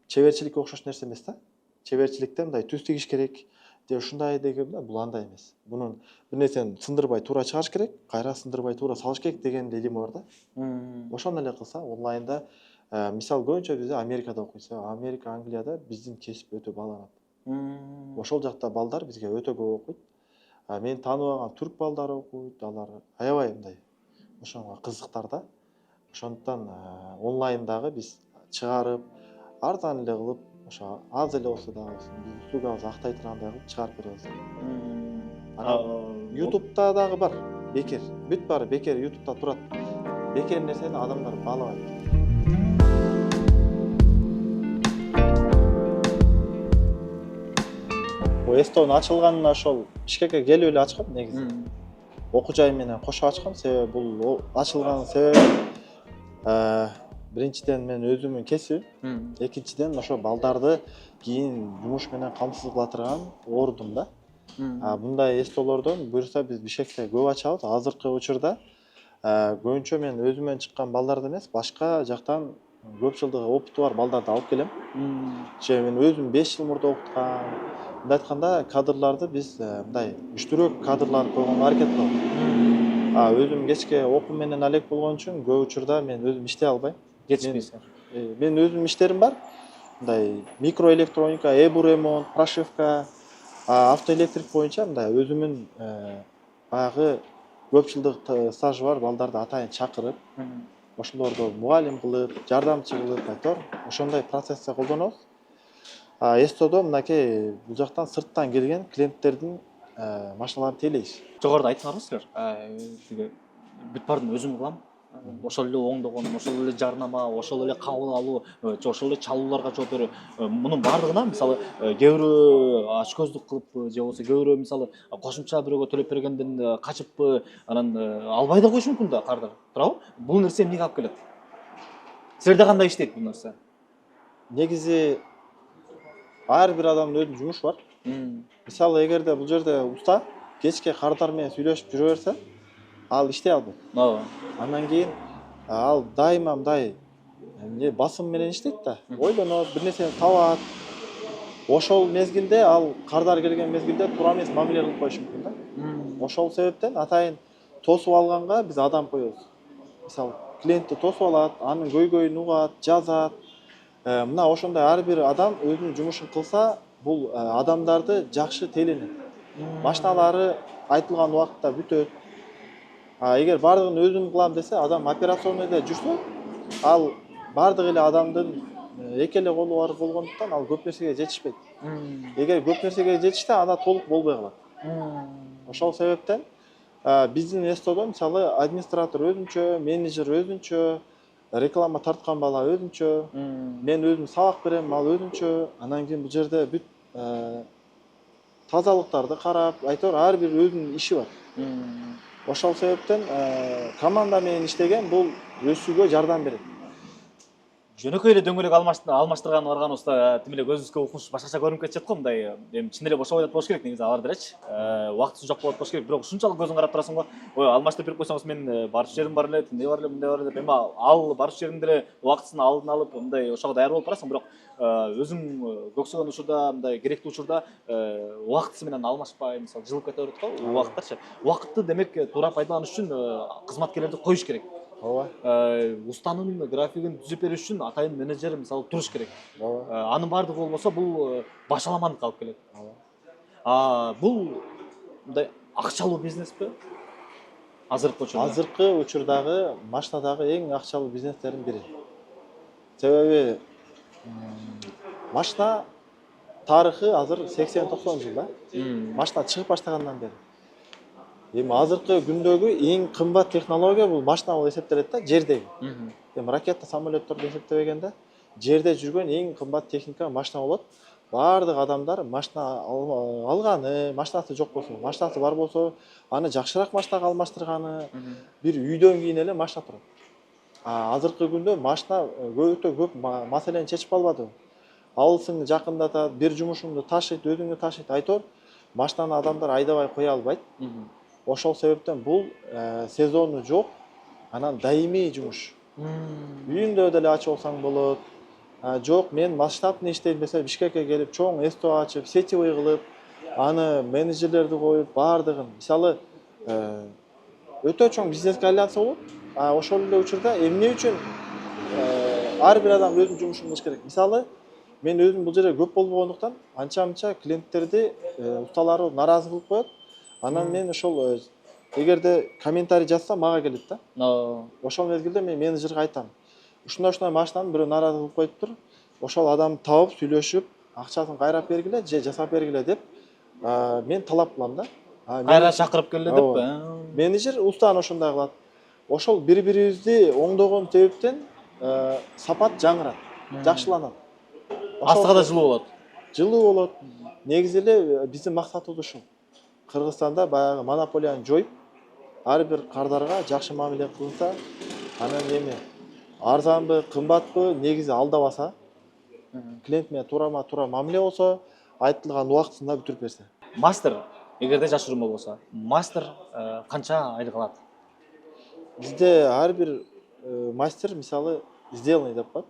чеберчиликке окшош нерсе эмес да. Чеберчиликте мындай түз тигиш керек. Же ушундай деген бул андай эмес. Бунун бир нерсени сындырбай туура чыгарыш керек, кайра сындырбай туура салыш керек деген илими бар да. Ошону эле кылса онлайнда мисалы көбүнчө бизде Америкада окуйт. Америка, Англияда биздин кесип өтө бааланат. Ошол жакта балдар бизге өтө көп окуйт. Мен таанып алган түрк балдары окуйт, алар аябай мындай ошонго кызыктар да. Ошондуктан онлайндагы биз чыгарып, арзан эле кылып, ошо аз эле болсо дагы биздин услугабызды актай тургандай кылып чыгарып беребиз. YouTube'да дагы бар. Бекер. Бүт баары бекер YouTube'да турат. Бекер нерсени адамдар баалабайт. Эстон ачылганына ошол Бишкекке келип эле ачкам негизи. Окуу жай менен кошо ачкам, себеби бул ачылган себеби биринчиден мен өзүмдүн кесибим, экинчиден ошо балдарды кийин жумуш менен камсыз кыла турган ордум да. Мындай эстолордон буюрса биз Бишкекте көп ачабыз. Азыркы учурда көбүнчө мен өзүмөн чыккан балдарды эмес, башка жактан көп жылдык опыту бар балдарды алып келем. Же мен өзүм 5 жыл мурда окуткан. Мындай айтканда кадрларды биз мындай күчтүүрөөк кадрлар койгонго аракет кылам. Өзүм кечке окуу менен алек болгон үчүн көп учурда мен өзүм иштей албайм. Жетишпейсиң. Мен өзүм иштерим бар. Мындай микроэлектроника, эбу ремонт, прошивка, автоэлектрик боюнча мындай өзүмүн баягы көп жылдык стажы бар балдарды атайын чакырып, ошолорду мугалим кылып, жардамчы кылып айтор, ошондой процессте колдонобуз. Эстодо мынакей бул жактан сырттан келген клиенттердин машиналарын тейлейбиз. Жогоруда айттыңарбы силер. Бүт баарын өзүм кылам. Ошол эле оңдогон, ошол эле жарнама, ошол эле кабыл алуу, ошол эле чалууларга жооп берүү. Мунун баардыгына мисалы кээ бирөө ачкөздүк кылыппы, же болбосо кээ бирөө мисалы кошумча бирөөгө төлөп бергенден качыппы, анан албай да коюшу мүмкүн да кардар. Туурабы? Бул нерсе эмнеге алып келет? Силерде кандай иштейт бул нерсе? Негизи ар бир адамдын өзүнүн жумушу бар. Мисалы эгерде бул жерде уста кечке кардар менен сүйлөшүп жүрө берсе, ал иштей албайт. Андан кийин ал дайыма мындай басым менен иштейт да. Ойлонот, бир нерсени табат. Ошол мезгилде ал кардар келген мезгилде туура эмес мамиле кылып коюшу мүмкүн да. Ошол себептен атайын тосуп алганга биз адам коебуз. Мисалы клиентти тосуп алат, анын көйгөйүн угат, жазат. Мына ошондой ар бир адам өзүнүн жумушун кылса, бул адамдарды жакшы тейлөнөт. Машиналары айтылган убакытта бүтөт. Эгер бардыгын өзүм кылам десе, адам операционныйда жүрсө, ал бардык эле адамдын эки эле колу бар болгондуктан ал көп нерсеге жетишпейт. Эгер көп нерсеге жетишсе, анда толук болбой калат. Ошол себептен биздин эстодо мисалы администратор өзүнчө, менеджер өзүнчө, реклама тарткан бала өзүнчө, мен өзүм сабак берем, ал өзүнчө. Анан кийин бул жерде бүт тазалыктарды карап, айтор ар бир өзүнүн иши бар. Ошол себептен команда менен иштеген бул өсүүгө жардам берет. Жөнөкөй эле дөңгөлөк алмаштырган барганыбызда тим эле көзүбүзгө укмуш башкача көрүнүп кетишет го, мындай эми чын эле бошобой болуш керек негизи алар делечи. Убактысы жок болот болуш керек, бирок ушунчалык көзүң карап турасың го. Ой, алмаштырып берип койсоңуз мен барчу жерим бар эле, тиндей бар эле, мындай бар эле деп. Эми ал барчу жериңде эле убактысын алдын алып, мындай ошого даяр болуп барасың, бирок өзүң көксөгөн учурда, мындай керектүү учурда убактысы менен алмашпай, мисалы жылып кете берет го убакыттарчы. Убакытты демек туура пайдаланыш үчүн кызматкерлерди коюш керек. Ооба. Устанын графигин түзүп бериш үчүн атайын менеджер мисалы туруш керек. Ооба. Анын баардыгы болбосо бул башаламандыкка алып келет. Бул мындай акчалуу бизнеспи? Азыркы учурда. Азыркы учурдагы машинадагы эң акчалуу бизнестердин бири. Себеби машина тарыхы азыр 80-90 жыл да. Машина чыгып баштагандан бери. Эми азыркы күндөгү эң кымбат технология бул машина болуп эсептелет да, жердеги. Эми ракета, самолетторду эсептебегенде, жерде жүргөн эң кымбат техника машина болот. Бардык адамдар машина алганы, машинасы жок болсо, машинасы бар болсо, аны жакшыраак машинага алмаштырганы, бир үйдөн кийин эле машина турат. Азыркы күндө машина өтө көп маселени чечип албады. Алысың жакындатат, бир жумушуңду ташыйт, өзүңдү ташыйт, айтор. Машинаны адамдар айдабай кое албайт. Ошол себептен бул сезону жок, анан даимий жумуш. Үйүндө деле ачып алсаң болот. Жок, мен масштабный иштейм десе, Бишкекке келип, чоң эсто ачып, сетевый кылып, аны менеджерлерди коюп, бардыгын. Мисалы, өтө чоң бизнеске айланса болот. Ошол эле учурда эмне үчүн ар бир адам өзүнүн жумушун кылыш керек. Мисалы, мен өзүм бул жерде көп болбогондуктан, анча-мынча клиенттерди усталары наразы кылып коет. Анан мен ошол эгерде комментарий жазсам мага келет да. Ошол мезгилде мен менеджерге айтам. Ушундай машинаны бирөө наразы кылып коюптур. Ошол адамды табып, сүйлөшүп, акчасын кайрап бергиле же жасап бергиле деп мен талап кылам да. Кайра чакырып келе деп. Менеджер устан ошондой кылат. Ошол бири-бирибизди оңдогон себептен сапат жаңырат, жакшыланат. Астыга да жылуу болот. Жылуу болот. Негизи эле биздин максатыбыз ушул. Кыргызстанда баягы монополияны жоюп, ар бир кардарга жакшы мамиле кылынса, анан эми арзанбы, кымбатпы, негизи алдабаса, клиент менен туура мамиле болсо, айтылган убактысында бүтүрүп берсе. Мастер, эгерде жашыруун болбосо, мастер канча айлык алат? Бизде ар бир мастер мисалы сделанный деп коет.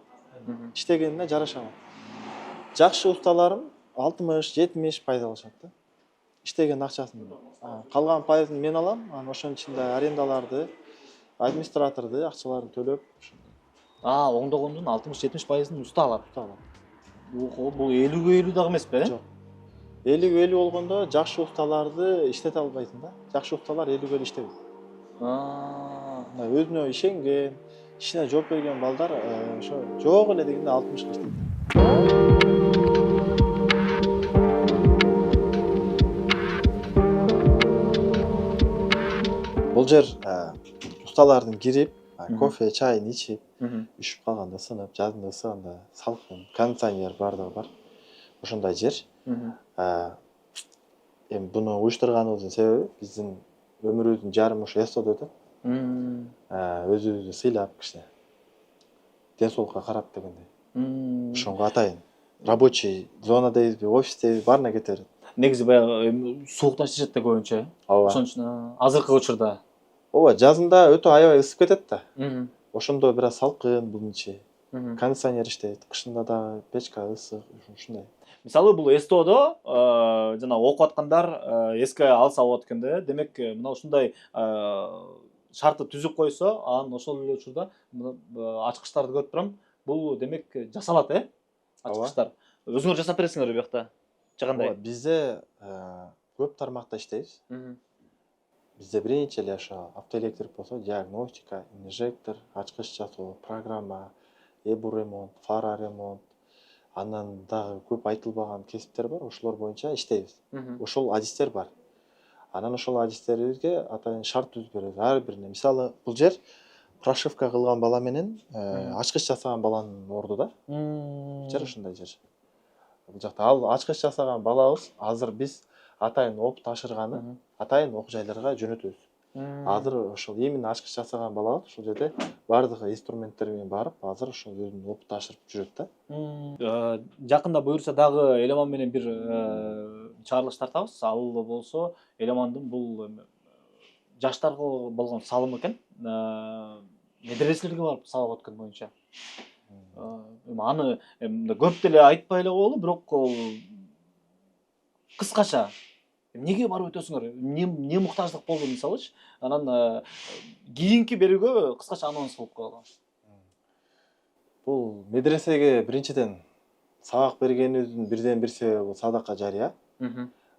Иштегенине жараша алат. Жакшы усталарым 60-70% алышат да. Иштеген акчасын. Калган пайызын мен алам, анан ошонун ичинде арендаларды, администраторду акчаларын төлөп ошондой. Оңдогондун 60-70%ын уста алат. Бул 50-50 дагы эмеспи, Жок. 50-50 болгондо жакшы усталарды иштете албайсың да. Жакшы усталар 50-50 иштебейт. Өзүнө ишенген, ишине жооп берген балдар ошо жок эле дегенде 60 иштейт. Бул жер усталардын кирип, кофе, чайын ичип, үшүп калганда сынып, жазында ысыганда салкын, кондиционер бардыгы бар. Ошондой жер. Эми буну уюштурганыбыздын себеби биздин өмүрүбүздүн жарымы ошо эстодо өтөт. Өзүбүздү сыйлап кичине. Ден соолукка карап дегендей. Ошонго атайын рабочий зона дейбизби, офис дейбизби, баарына кете берет. Негизи баягы сууктан иштешет да көбүнчө. Ошон үчүн азыркы учурда. Ооба, жазында өтө аябай ысып кетет да. Ошондо бир аз салкын бунун ичи. Кондиционер иштейт, кышында да печка ысык, ушундай. Мисалы бул эстодо жана окуп аткандар эске алса болот экен да. Демек мына ушундай шартты түзүп койсо, анан ошол эле учурда ачкычтарды көрүп турам. Бул демек жасалат, ачкычтар. Өзүңөр жасап бересиңерби биякта? Жагандай? Bizde көп тармакта иштейбиз. Бизде биринчи эле ошо автоэлектрик болсо диагностика, инжектор, ачкыч жасоо, программа, эбу ремонт, фара ремонт, андан дагы көп айтылбаган кесиптер бар, ошолор боюнча иштейбиз. Ошол адистер бар. Анан ошол адистерибизге атайын шарт түзүп беребиз ар бирине. Мисалы, бул жер прошивка кылган бала менен ачкыч жасаган баланын орду да. Жер ушундай жер. Бул жакта ал ачкыч жасаган балабыз азыр биз атайын опыт ашырганы атайын окуу жайларга жөнөтөбүз. Азыр ошол именно ачкыч жасаган балабыз ушул жерде баардыгы инструменттер менен барып, азыр ошол өзүнүн опытын ашырып жүрөт да. Жакында буюрса дагы Эламан менен бир чыгарылыш тартабыз. Ал болсо Эламандын бул жаштарга болгон салымы экен. Медреселерге барып сабак өткөн боюнча. Аны көп деле айтпай эле коелу, бирок кыскача эмнеге барып өтөсүңөр? Эмне муктаждык болду мисалычы? Анан кийинки берүүгө кыскача анонс кылып койгон. Бул медресеге биринчиден сабак бергенибиздин бирден бир себеби бул садака жарыя.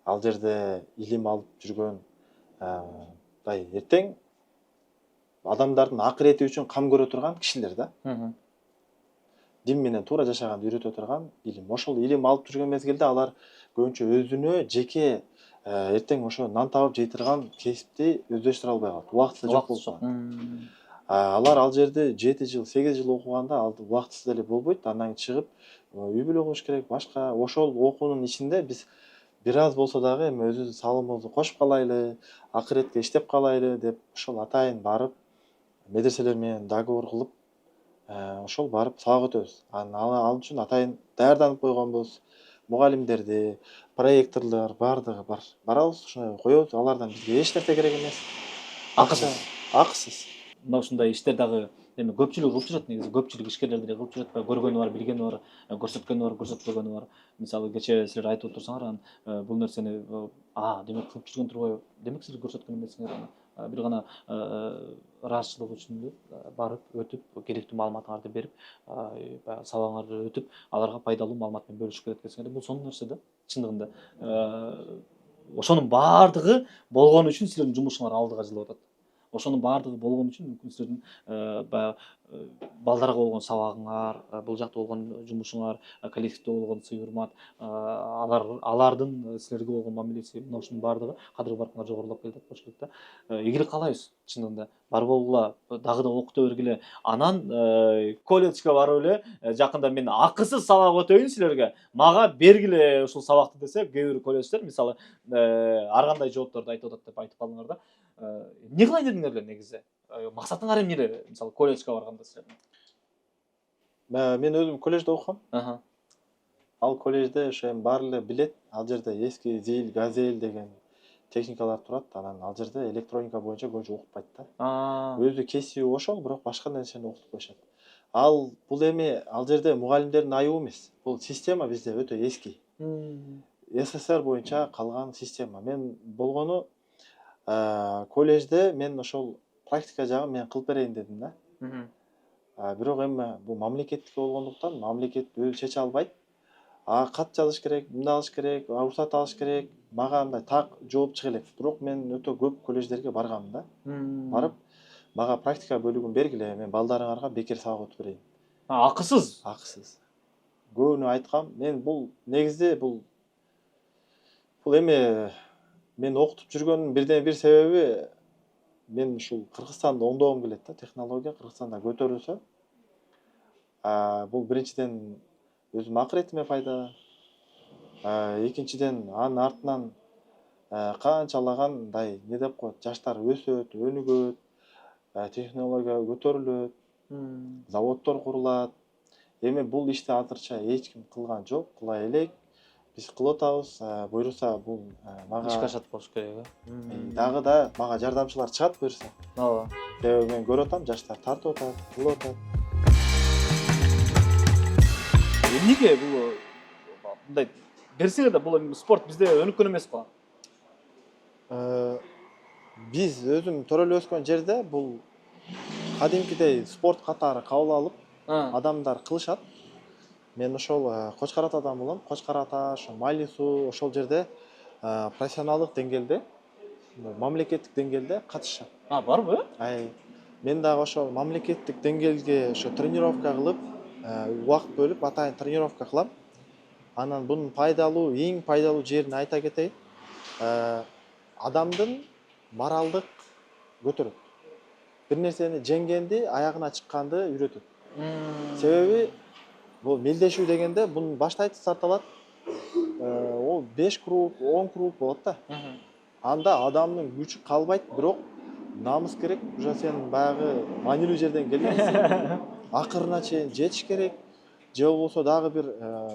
Ал жерде илим алып жүргөн эртең адамдардын акырети үчүн кам көрө турган кишилер да. Дин менен туура жашаганды үйрөтө турган илим. Ошол илим алып жүргөн мезгилде алар көбүнчө өзүнө жеке эртең ошо нан табып жей турган кесипти өздөштүрө албай калат. Убактысы жок болуп калат. Алар ал жерде 7 жыл, 8 жыл окуганда ал убактысыз деле болбойт. Андан чыгып үй бүлө куруш керек, башка. Ошол окуунун ичинде биз бир аз болсо дагы эми өзүбүздүн салымыбызды кошуп калайлы, акыретке иштеп калайлы деп ошол атайын барып медреселер менен договор кылып, ошол барып сабак өтөбүз. Ал үчүн атайын даярданып койгонбуз. Мугалимдерди, проекторлор баардыгы бар. Барабыз, ошондой коебуз. Алардан бизге эч нерсе керек эмес. Акысыз. Мына ушундай иштер дагы эми көпчүлүк кылып жүрөт негизи. Көпчүлүк ишкерлер деле кылып жүрөт. Көргөнү бар, билгени бар, көрсөткөнү бар, көрсөтпөгөнү бар. Мисалы кечээ силер айтып отурсаңар, бул нерсени демек кылып жүргөн турбайбы? Демек силер көрсөткөн эмессиңер аны. Бир гана ыраазычылык үчүн барып, өтүп, керектүү маалыматыңарды берип, баягы сабагыңарды өтүп, аларга пайдалуу маалымат менен бөлүшүп келет экенсиңер. Бул сонун нерсе да, чындыгында. Ошонун баардыгы болгон үчүн силердин жумушуңар алдыга жылып атат. Ошонун баардыгы болгон үчүн мүмкүн силердин баягы балдарга болгон сабагыңар, бул жакта болгон жумушуңар, коллективде болгон сый урмат, алардын силерге болгон мамилеси, мына ушунун баардыгы кадыр баркыңар жогорулап келет болуш керек да. Ийгилик каалайбыз чындыгында. Бар болгула, дагы да окута бергиле. Анан колледжге барып эле жакында мен акысыз сабак өтөйүн силерге, мага бергиле ушул сабакты десе, кээ бир колледждер мисалы ар кандай жоопторду айтып атат деп айтып калдыңар да. Эмне кылайын дедиңер эле негизи? Максатыңар эмне эле? Мисалы колледжге барганда силердин. Мен өзүм колледжде окугам. Ал колледжде ошо эми баары эле билет. Ал жерде эски Зил, Газель деген техникалар турат. Анан ал жерде электроника боюнча көбүнчө окутпайт да. Өзү кесиби ошол, бирок башка нерсени окутуп коюшат. Бул эми ал жерде мугалимдердин айыбы эмес. Бул система бизде өтө эски. СССР боюнча калган система. Мен болгону колледжде мен ошол практика жагын мен кылып берейин дедим да. Бирок эми бул мамлекеттик болгондуктан мамлекет өзү чече албайт. Кат жазыш керек, мындай алыш керек, уруксат алыш керек. Мага андай так жооп чыга элек. Бирок мен өтө көп колледждерге баргам да. Барып, мага практика бөлүгүн бергиле, мен балдарыңарга бекер сабак өтүп берейин. Акысыз? Акысыз. Көбүнө айткам. Мен бул негизде бул эми мен окутуп жүргөнүн бирден бир себеби мен ушул Кыргызстанды оңдогум келет да, технология Кыргызстанда көтөрүлсө. Бул биринчиден өзүм акыретиме пайда. Экинчиден анын артынан канчалаган мындай не деп коет, жаштар өсөт, өнүгөт, технология көтөрүлөт, заводдор курулат. Эми бул ишти азырча эч ким кылган жок, кыла элек. Биз кылып атабыз, буйруса бул мага ишке ашат болуш керек. Дагы да мага жардамчылар чыгат буйруса. Ооба. Себеби мен көрүп атам, жаштар тартып атат, кылып атат. Эмнеге бул мындай берсеңер да, бул спорт бизде өнүккөн эмес го? Биз өзүм төрөлүп өскөн жерде бул кадимкидей спорт катары кабыл алып, адамдар кылышат. Мен ошол Кочкар Атадан болом. Кочкар Ата, ошо Майлы суу, ошол жерде профессионалдык деңгээлде, мамлекеттик деңгээлде катышат. Барбы? Мен дагы ошол мамлекеттик деңгээлге ошо тренировка кылып, убакыт бөлүп атайын тренировка кылам. Анан бунун пайдалуу, эң пайдалуу жерин айта кетейин. Адамдын моралдык көтөрөт. Бир нерсени жеңгенди, аягына чыкканды үйрөтөт. Себеби бул мелдешүү дегенде бунун баштайт старталат. Ол 5 круг, 10 круг болот да. Анда адамдын күчү калбайт, бирок намыс керек. Уже сен баягы маанилүү жерден келгенсиң. Акырына чейин жетиш керек. Же болбосо дагы бир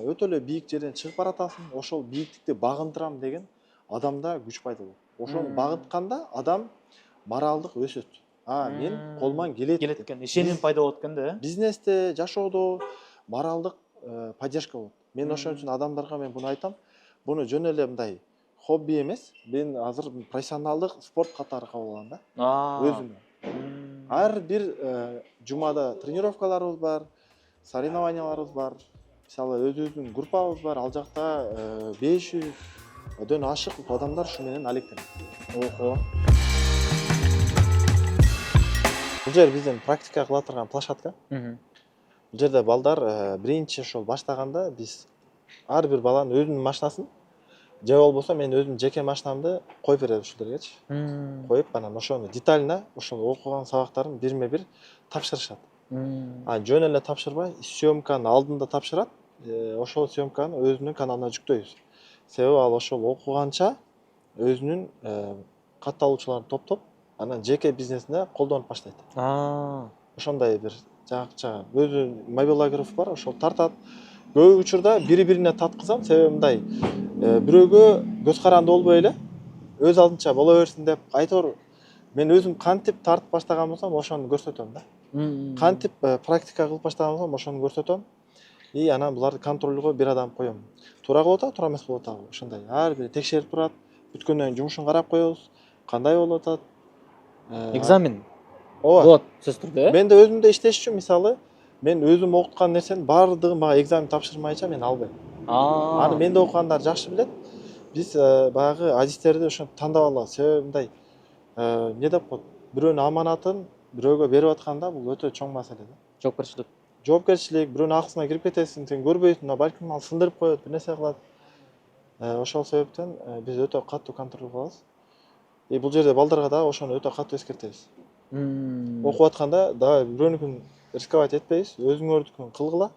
өтө эле бийик жерден чыгып баратасың. Ошол бийиктикти багындырам деген адамда күч пайда болот. Ошону багынтканда адам моралдык өсөт. Мен колуман келет Экен, ишеним пайда болот экен да. Бизнесте, жашоодо моралдык поддержка болот. Мен ошон үчүн адамдарга мен буну айтам. Буну жөн эле мындай хобби эмес, мен азыр профессионалдык спорт катары кабыл алам да. Өзүмө. Ар бир жумада тренировкаларыбыз бар, соревнованияларыбыз бар. Мисалы өзүбүздүн группабыз бар, ал жакта 500дөн ашык адамдар ушу менен алектенет. Бул жер биздин практика кыла турган площадка. Бул жерде балдар биринчи ошол баштаганда биз ар бир баланын өзүнүн машинасын, же болбосо мен өзүмдүн жеке машинамды коюп беребиз ушулергечи. Коюп, анан ошону детально ошол окуган сабактарын бирме-бир тапшырышат. Жөн эле тапшырбай, съемканын алдында тапшырат. Ошол съемканы өзүнүн каналына жүктөйбүз. Себеби ал ошол окуганча өзүнүн катталуучуларын топтоп, анан жеке бизнесине колдонуп баштайт. Ошондой бир жакча өзү мобилограф бар, ошол тартат. Көп учурда бири-бирине таткызам, себеби мындай бирөөгө көз каранды болбой эле өз алдынча боло берсин деп айтор. Мен өзүм кантип тартып баштаган болсом, ошону көрсөтөм да. Кантип практика кылып баштаган болсом, ошону көрсөтөм. И анан буларды контролго бир адам коем. Туура болуп атабы, туура эмес болуп атабы? Ошондой ар бири текшерип турат. Бүткөндөн кийин жумушун карап коебуз. Кандай болуп атат? Экзамен Ооба. болот сөзсүз түрдө. Мен да өзүмдө иштеш үчүн мисалы, мен өзүм окуткан нерсенин баардыгын мага экзамен тапшырмайча мен албайм. Аны менде окугандар жакшы билет. Биз баягы адистерди ошо тандап алабыз. Себеби мындай эмне деп коет? Бирөөнүн аманатын бирөөгө берип атканда бул өтө чоң маселе да. Жоопкерчилик, бирөөнүн акысына кирип кетесиң, сен көрбөйсүң, балким ал сындырып коет, бир нерсе кылат. Ошол себептен биз өтө катуу контроль кылабыз. И бул жерде балдарга дагы ошону өтө катуу эскертебиз. Окуп атканда дагы бирөөнүкүн рисковать этпейбиз, өзүңөрдүкүн кылгыла.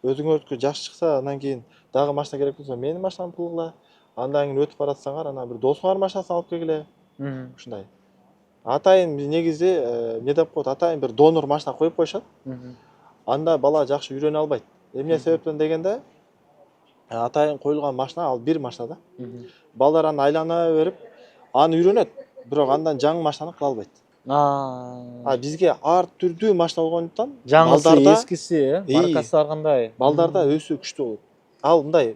Өзүңөрдүкү жакшы чыкса, андан кийин дагы машина керек болсо, менин машинамды кылгыла. Андан кийин өтүп баратсаңар, анан бир досуңардын машинасын алып келгиле. Ушундай. Атайын негизи эмне деп коет? Атайын бир донор машина коюп коюшат. Анда бала жакшы үйрөнө албайт. Эмне себептен дегенде, атайын коюлган машина ал бир машина да. Балдар аны айлана берип, аны үйрөнөт, бирок андан жаңы машинаны кыла албайт. Бизге ар түрдүү машина болгондуктан Жаңысы, эскиси, маркасы ар кандай. Балдарда өсүү күчтүү болот. Ал мындай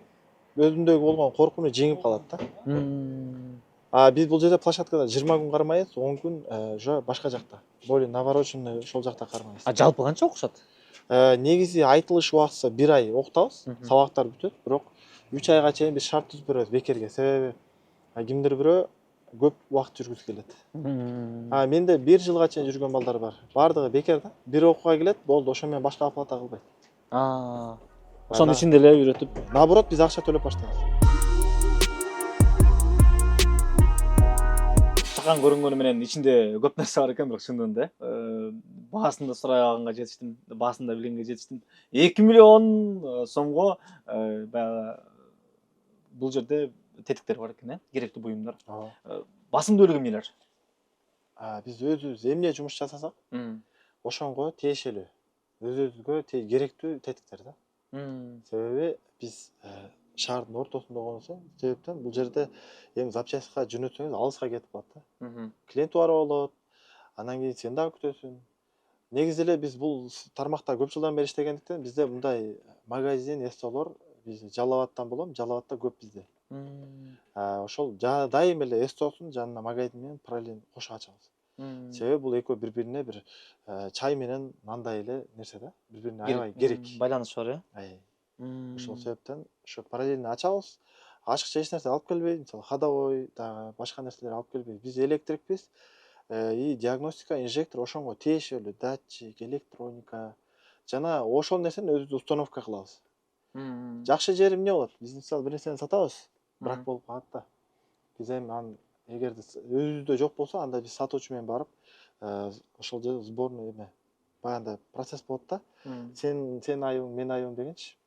өзүндөгү болгон коркууну жеңип калат да. Биз бул жерде площадкада 20 күн кармайбыз, 10 күн уже башка жакта. Более навороченный ошол жакта кармайбыз. Жалпы канча окушат? Негизи айтылыш убактысы 1 ай окутабыз, сабактар бүтөт, бирок 3 айга чейин биз шарт түзүп беребиз бекерге. Себеби кимдир бирөө көп убакыт жүргүзүп келет. Менде 1 жылга чейин жүргөн балдар бар. Бардыгы бекер да. Бир окууга келет, болду, ошо менен башка оплата кылбайт. Ошонун ичинде эле үйрөтүп. Наоборот, биз акча төлөп баштайбыз. Чакан көрүнгөнү менен ичинде көп нерсе бар экен, бирок чындыгында баасында сурайганга жетиштим, баасында билгенге жетиштим. 2 миллион сомго баягы бул жерде тетиктер бар экен, керектүү буюмдар. Басымдуулугу эмнелер? Биз өзүбүз эмне жумуш жасасак, ошонго тиешелүү, өзүбүзгө керектүү тетиктер да. Себеби биз шаардын ортосунда болгон себептен бул жерде эми запчастька жөнөтсөңүз алыска кетип калат да. Клиент бар болот, андан кийин сен дагы күтөсүң. Негизи эле биз бул тармакта көп жылдан бери иштегендиктен бизде мындай магазин, эстолор биз Жалал абадтан болом, Жалал абадта көп бизде. Ошол дайым эле эстосун жанына магазин менен параллельно кошо ачабыз. Себеби бул экөө бири-бирине бир чай менен нандай эле нерсе да, бири-бирине аябай керек. Байланыш бар, Ошол себептен ошо параллельно ачабыз. ашыкча эч нерсе алып келбейт, мисалы ходовой дагы башка нерселер алып келбейт. Биз электрикпиз, и диагностика, инжектор ошонго тиешелүү датчик, электроника жана ошол нерсени өзүбүз установка кылабыз. Жакшы жери эмне болот? Биз мисалы бир нерсени сатабыз, брак болуп калат да. Биз эми аны эгерде өзүбүздө жок болсо, анда биз сатуучу менен барып, ошол жерде сборный эме баягындай процесс болот да. Сенин айыбың, менин айыбым дегенчи.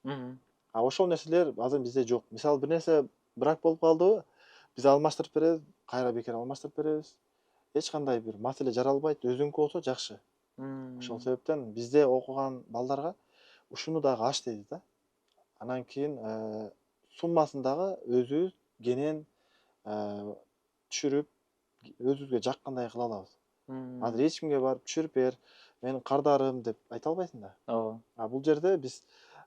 А ошол нерселер азыр бизде жок. Мисалы бир нерсе брак болуп калдыбы, биз алмаштырып беребиз, кайра бекер алмаштырып беребиз. Эч кандай бир маселе жаралбайт, өзүнүкү болсо жакшы. Ошол себептен бизде окуган балдарга ушуну дагы аш дейбиз да. Анан кийин суммасын дагы өзүбүз кенен түшүрүп, өзүбүзгө жаккандай кыла алабыз. Азыр эч кимге барып түшүрүп бер, менин кардарым деп айта албайсың да. Ооба. А бул жерде биз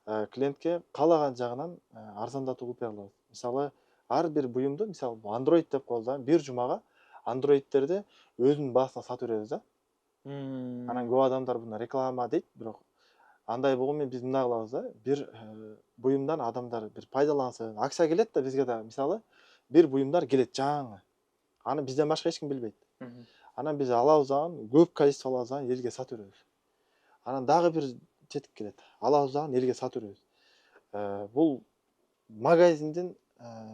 клиентке каалаган жагынан арзандатуу кылып бере алабыз. Мисалы, ар бир буюмду, мисалы, Android деп коебуз да, бир жумага Android'терди өзүнүн баасына сатып беребиз да. Анан көп адамдар буну реклама дейт, бирок андай болгону менен биз мына кылабыз да, бир буюмдан адамдар бир пайдалансын. Акция келет да бизге да, мисалы, бир буюмдар келет жаңы. Аны бизден башка эч ким билбейт. Анан биз алабыз аны, көп количество алабыз аны, элге сатып беребиз. Анан дагы бир четик келет. Алабыз аны, элге сатып беребиз. Бул магазиндин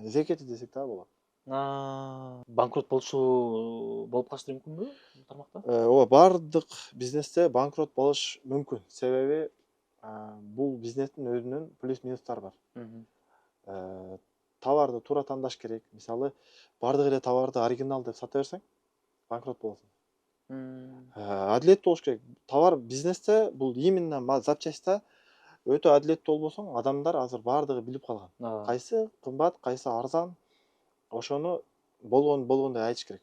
зекети десек дагы болот. Банкрот болуп калышы мүмкүнбү бул тармакта? Ооба, бардык бизнесте банкрот болуш мүмкүн. Себеби бул бизнестин өзүнүн плюс минустары бар. Товарды туура тандаш керек. Мисалы, бардык эле товарды оригинал деп сата берсең, банкрот болосуң. Адилеттүү болуш керек. Товар бизнесте бул именно запчастьта өтө адилеттүү болбосоң, адамдар азыр бардыгы билип калган. Кайсы кымбат, кайсы арзан, ошону болгондой айтыш керек.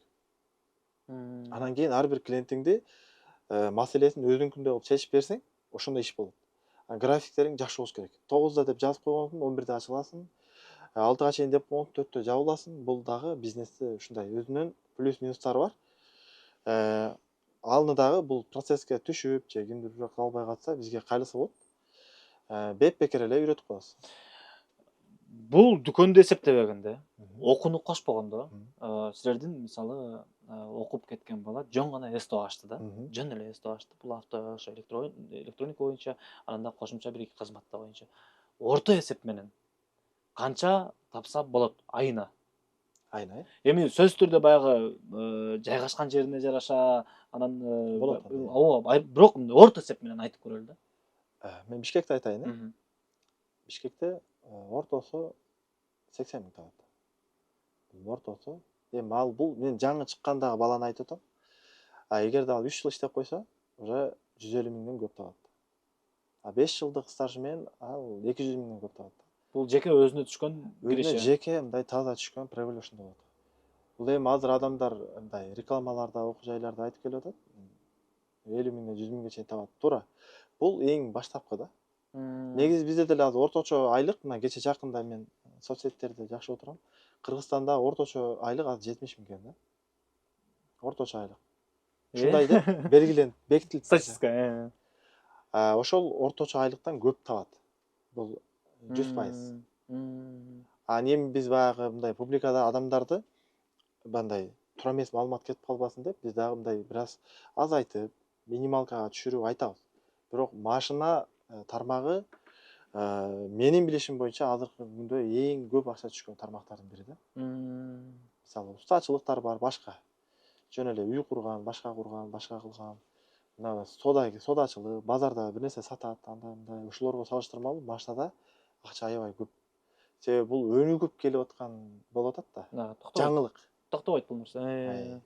Анан кийин ар бир клиентиңди маселесин өзүңкүндөй кылып чечип берсең, ошондо иш болот. Графиктериң жакшы болуш керек. 9-да деп жазып койгонсуң, 11-де ачыласың. 6-га чейин деп койгонсуң, 4-тө жабыласың. Бул дагы бизнесте ушундай өзүнүн плюс минустары бар. Алны дагы бул процесске түшүп, же кимдир бирок албай калса, бизге кайласа болот. Бекер эле үйрөтүп коебуз. Бул дүкөндү эсептебегенде, окууну кошпогондо, силердин мисалы окуп кеткен бала жөн гана СТО ачты да. Жөн эле СТО ачты. Бул ошо электроника боюнча, анан да кошумча 1-2 кызматта боюнча. Орто эсеп менен канча тапса болот айына? Айына, Эми сөзсүз түрдө баягы жайгашкан жерине жараша, анан болот. ооба, бирок орто эсеп менен айтып көрөлү да. Мен Бишкекти айтайын. Бишкекте ортосу 80 000 табат. Ортосу. Эми ал бул мен жаңы чыккандагы баланы айтып атам. Эгерде ал 3 жыл иштеп койсо, уже 150 000ден көп табат. 5 жылдык стажы менен ал 200 000ден көп табат. Бул жеке өзүнө түшкөн киреше. Жеке мындай таза түшкөн прибыль ошондо болот. Бул эми азыр адамдар мындай рекламаларда, окуу жайларда айтып келип атат. 50 000ден 100 000ге чейин табат. Туура. Бул эң баштапкы да. Негизи бизде деле азыр орточо айлык, мына кече жакында мен соцсеттерде жакшы отурам. Кыргызстанда орточо айлык азыр 70 000 экен да. Орточо айлык. Ушундай деп белгиленип, бекитилип. Статистика. Ошол орточо айлыктан көп табат. Бул 100%. Эми биз баягы мындай публикада адамдарды мындай туура эмес маалымат кетип калбасын деп, биз дагы мындай бир аз азайтып, минималкага түшүрүп айтабыз. Бирок машина тармагы менин билишим боюнча азыркы күндө эң көп акча түшкөн тармактардын бири да. Мисалы, устачылыктар бар, башка. Жөн эле үй курган, башка кылган. Мына содачылык, базарда бир нерсе сатат, андай мындай. Ушулорго салыштырмалуу машинада акча аябай көп. Себеби бул өнүгүп келип аткан болуп атат да. Жаңылык. Токтобойт бул нерсе.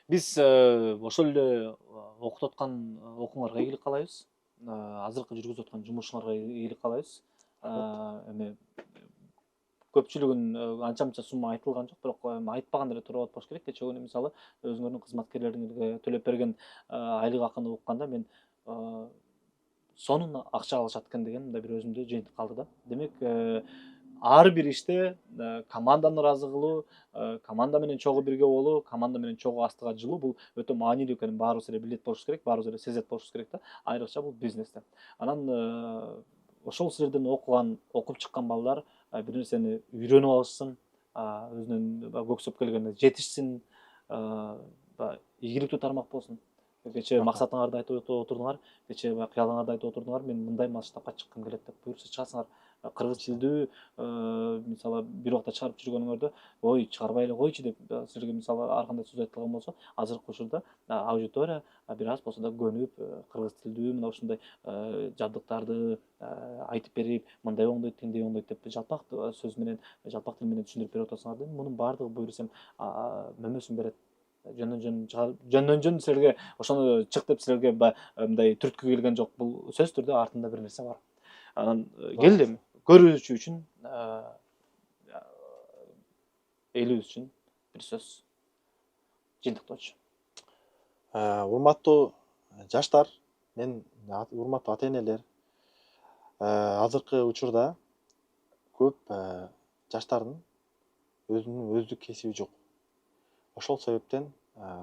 Биз ошол эле окутуп аткан окууңарга ийгилик каалайбыз. Азыркы жүргүзүп аткан жумушуңарга ийгилик каалайбыз. Эми көпчүлүгүн анча-мынча сумма айтылган жок, бирок айтпаган эле туура болуш керек. Кечээ күнү мисалы өзүңөрдүн кызматкерлериңерге төлөп берген айлык акыны укканда мен сонун акча алышат экен деген мындай бир өзүмдө жыйынтык калды да. Демек, ар бир иште команданы ыраазы кылуу, команда менен чогуу бирге болуу, команда менен чогуу астыга жылуу бул өтө маанилүү экенин баарыбыз эле билет болушубуз керек, баарыбыз эле сезет болушубуз керек да. Айрыкча бул бизнесте. Анан ошол силерден окуп чыккан балдар бир нерсени үйрөнүп алышсын, өзүнүн көксөп келгенине жетишсин, ийгиликтүү тармак болсун. Кечээ максатыңарды айтып отурдуңар, кечээ кыялыңарды айтып отурдуңар, мен мындай масштабка чыккым келет деп буюрса чыгасыңар. Кыргыз тилдүү мисалы бир убакта чыгарып жүргөнүңөрдө ой чыгарбай эле койчу деп силерге мисалы ар кандай сөз айтылган болсо, азыркы учурда аудитория бир аз болсо да көнүп кыргыз тилдүү мына ушундай жабдыктарды айтып берип, мындай оңдойт, тиндей оңдойт деп жалпак сөз менен, жалпак тил менен түшүндүрүп берип атасыңар да, мунун баардыгы буюрсам мөмөсүн берет. Жөндөн жөн силерге ошону чык деп силерге мындай түрткү келген жок. Бул сөзсүз түрдө артында бир нерсе бар. Анан келди көрүүчү үчүн, элибиз үчүн бир сөз жыйынтыктоочу. Урматтуу жаштар, мен урматтуу ата-энелер, азыркы учурда көп жаштардын өзүнүн өздүк кесиби жок. Ошол себептен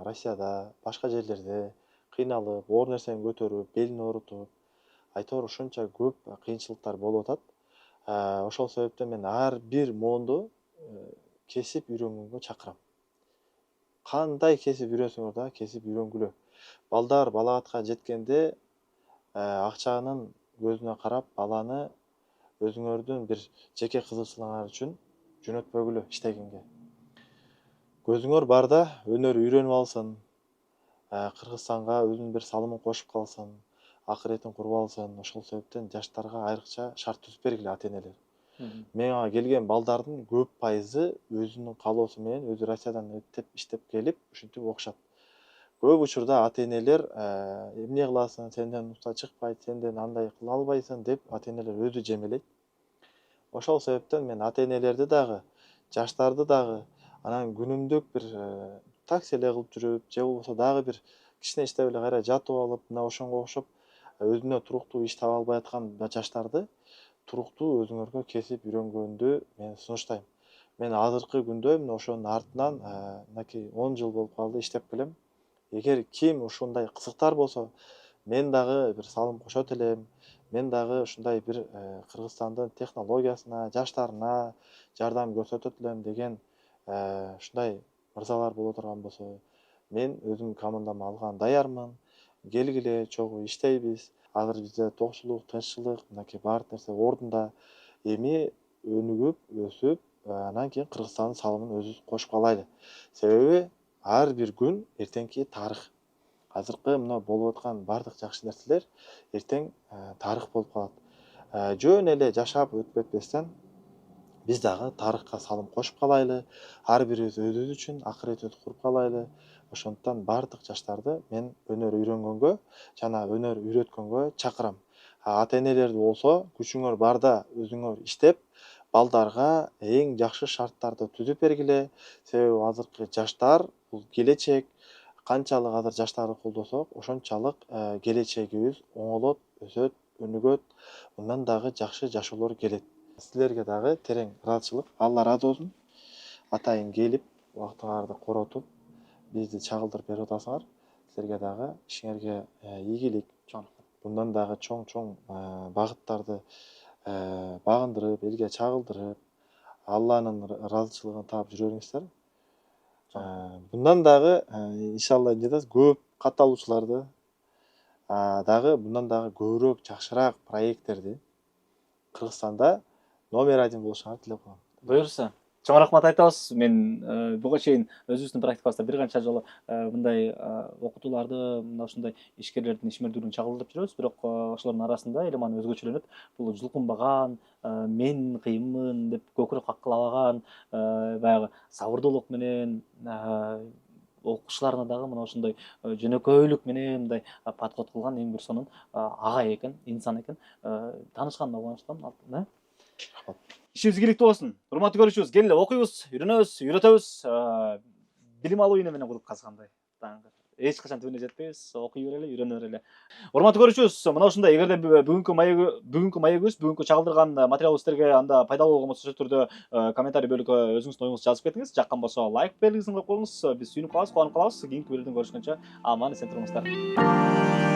Россияда, башка жерлерде кыйналып, оор нерсени көтөрүп, белин оорутуп, айтор ушунча көп кыйынчылыктар болуп атат. Ошол себептен мен ар бир моонду кесип үйрөнгөнгө чакырам. Кандай кесип үйрөнсөңөр да кесип үйрөнгүлө. Балдар балагатка жеткенде акчанын көзүнө карап, баланы өзүңөрдүн бир жеке кызыкчылыгыңар үчүн жөнөтпөгүлө иштегенге. Көзүңөр барда өнөр үйрөнүп алсын, Кыргызстанга өзүнүн бир салымын кошуп калсын, акыретин куруп алсын. Ошол себептен жаштарга айрыкча шарт түзүп бергиле ата-энелер. Мага келген балдардын көп пайызы өзүнүн каалоосу менен өзү Россиядан иштеп келип, ушинтип окушат. Көп учурда ата-энелер эмне кыласың, сенден укса чыкпайт, сенден андай кыла албайсың деп ата-энелер өзү жемелейт. Ошол себептен мен ата-энелерди дагы, жаштарды дагы анан күнүмдүк бир такси эле кылып жүрүп, же болбосо дагы бир кичине иштеп эле кайра жатып алып, мына ошонго окшоп өзүнө туруктуу иш таба албай аткан жаштарды туруктуу өзүңөргө кесип үйрөнгөндү мен сунуштайм. Мен азыркы күндө мына ошонун артынан мынакей 10 жыл болуп калды иштеп келем. Эгер ким ушундай кызыктар болсо, мен дагы бир салым кошот элем. Мен дагы ушундай бир Кыргызстандын технологиясына, жаштарына жардам көрсөтөт элем деген ушундай мырзалар боло турган болсо, мен өзүм командама алган даярмын. Келгиле, чогуу иштейбиз. Азыр бизде токчулук, тынччылык, мынакей баардык нерсе ордунда. Эми өнүгүп, өсүп, анан кийин Кыргызстандын салымын өзүбүз кошуп калайлы. Себеби ар бир күн эртеңки тарых. Азыркы мына болуп аткан баардык жакшы нерселер эртең тарых болуп калат. Жөн эле жашап өтүп кетпестен биз дагы тарыхка салым кошуп калайлы. Ар бирибиз өзүбүз үчүн акыретибизди куруп калайлы. Ошондуктан баардык жаштарды мен өнөр үйрөнгөнгө жана өнөр үйрөткөнгө чакырам. Ата-энелерди болсо күчүңөр барда өзүңөр иштеп, балдарга эң жакшы шарттарды түзүп бергиле. Себеби азыркы жаштар бул келечек. Канчалык азыр жаштарды колдосок, ошончалык келечегибиз оңолот, өсөт, өнүгөт. Мындан дагы жакшы жашоолор келет. Силерге дагы терең ыраазычылык. Алла ыраазы болсун. Атайын келип, убактыңарды коротуп, бизди чагылдырып берип атасыңар. Силерге дагы ишиңерге ийгилик. Bundan дагы чоң-чоң багыттарды багындырып, элге чагылдырып, Алланын ыраазычылыгын таап жүрөңүздөр. Bundan дагы иншалла көп катталуучуларды дагы bundan дагы көбүрөөк жакшыраак проекттерди Кыргызстанда номер 1 болушуңарды тилеп коем. Буюрса, чоң рахмат айтабыз. Мен буга чейин өзүбүздүн практикабызда бир канча жолу мындай окутууларды, мына ушундай ишкерлердин ишмердүүлүгүн чагылдырып жүрөбүз, бирок ошолордун арасында элеман өзгөчөлөнөт. Бул жулкунбаган, мен кыйынмын деп көкүрөк каккылабаган, баягы сабырдуулук менен окуучуларына дагы мына ушундай жөнөкөйлүк менен мындай подход кылган эң бир сонун агай экен, инсан экен. Таанышканыма кубанычтамын. Ишибиз ийгиликтүү болсун. Урматтуу көрүүчүбүз, келе окуйбуз, үйрөнөбүз, үйрөтөбүз. Билим алуу үйүнө менен куруп казгандай. Эч качан түбүнө жетпейбиз, окуй берели, үйрөнө берели. Урматтуу көрүүчүбүз, мына ушундай эгерде бүгүнкү маегибиз, бүгүнкү чагылдырган материалыбыз силерге анда пайдалуу болгон болсо, сөзсүз түрдө комментарий бөлүккө өзүңүздүн оюңузду жазып кетиңиз. Жаккан болсо лайк белгисин коюп коюңуз. Биз сүйүнүп калабыз, кубанып калабыз. Кийинки бөлүмдөн көрүшкөнчө аман эсен туруңуздар.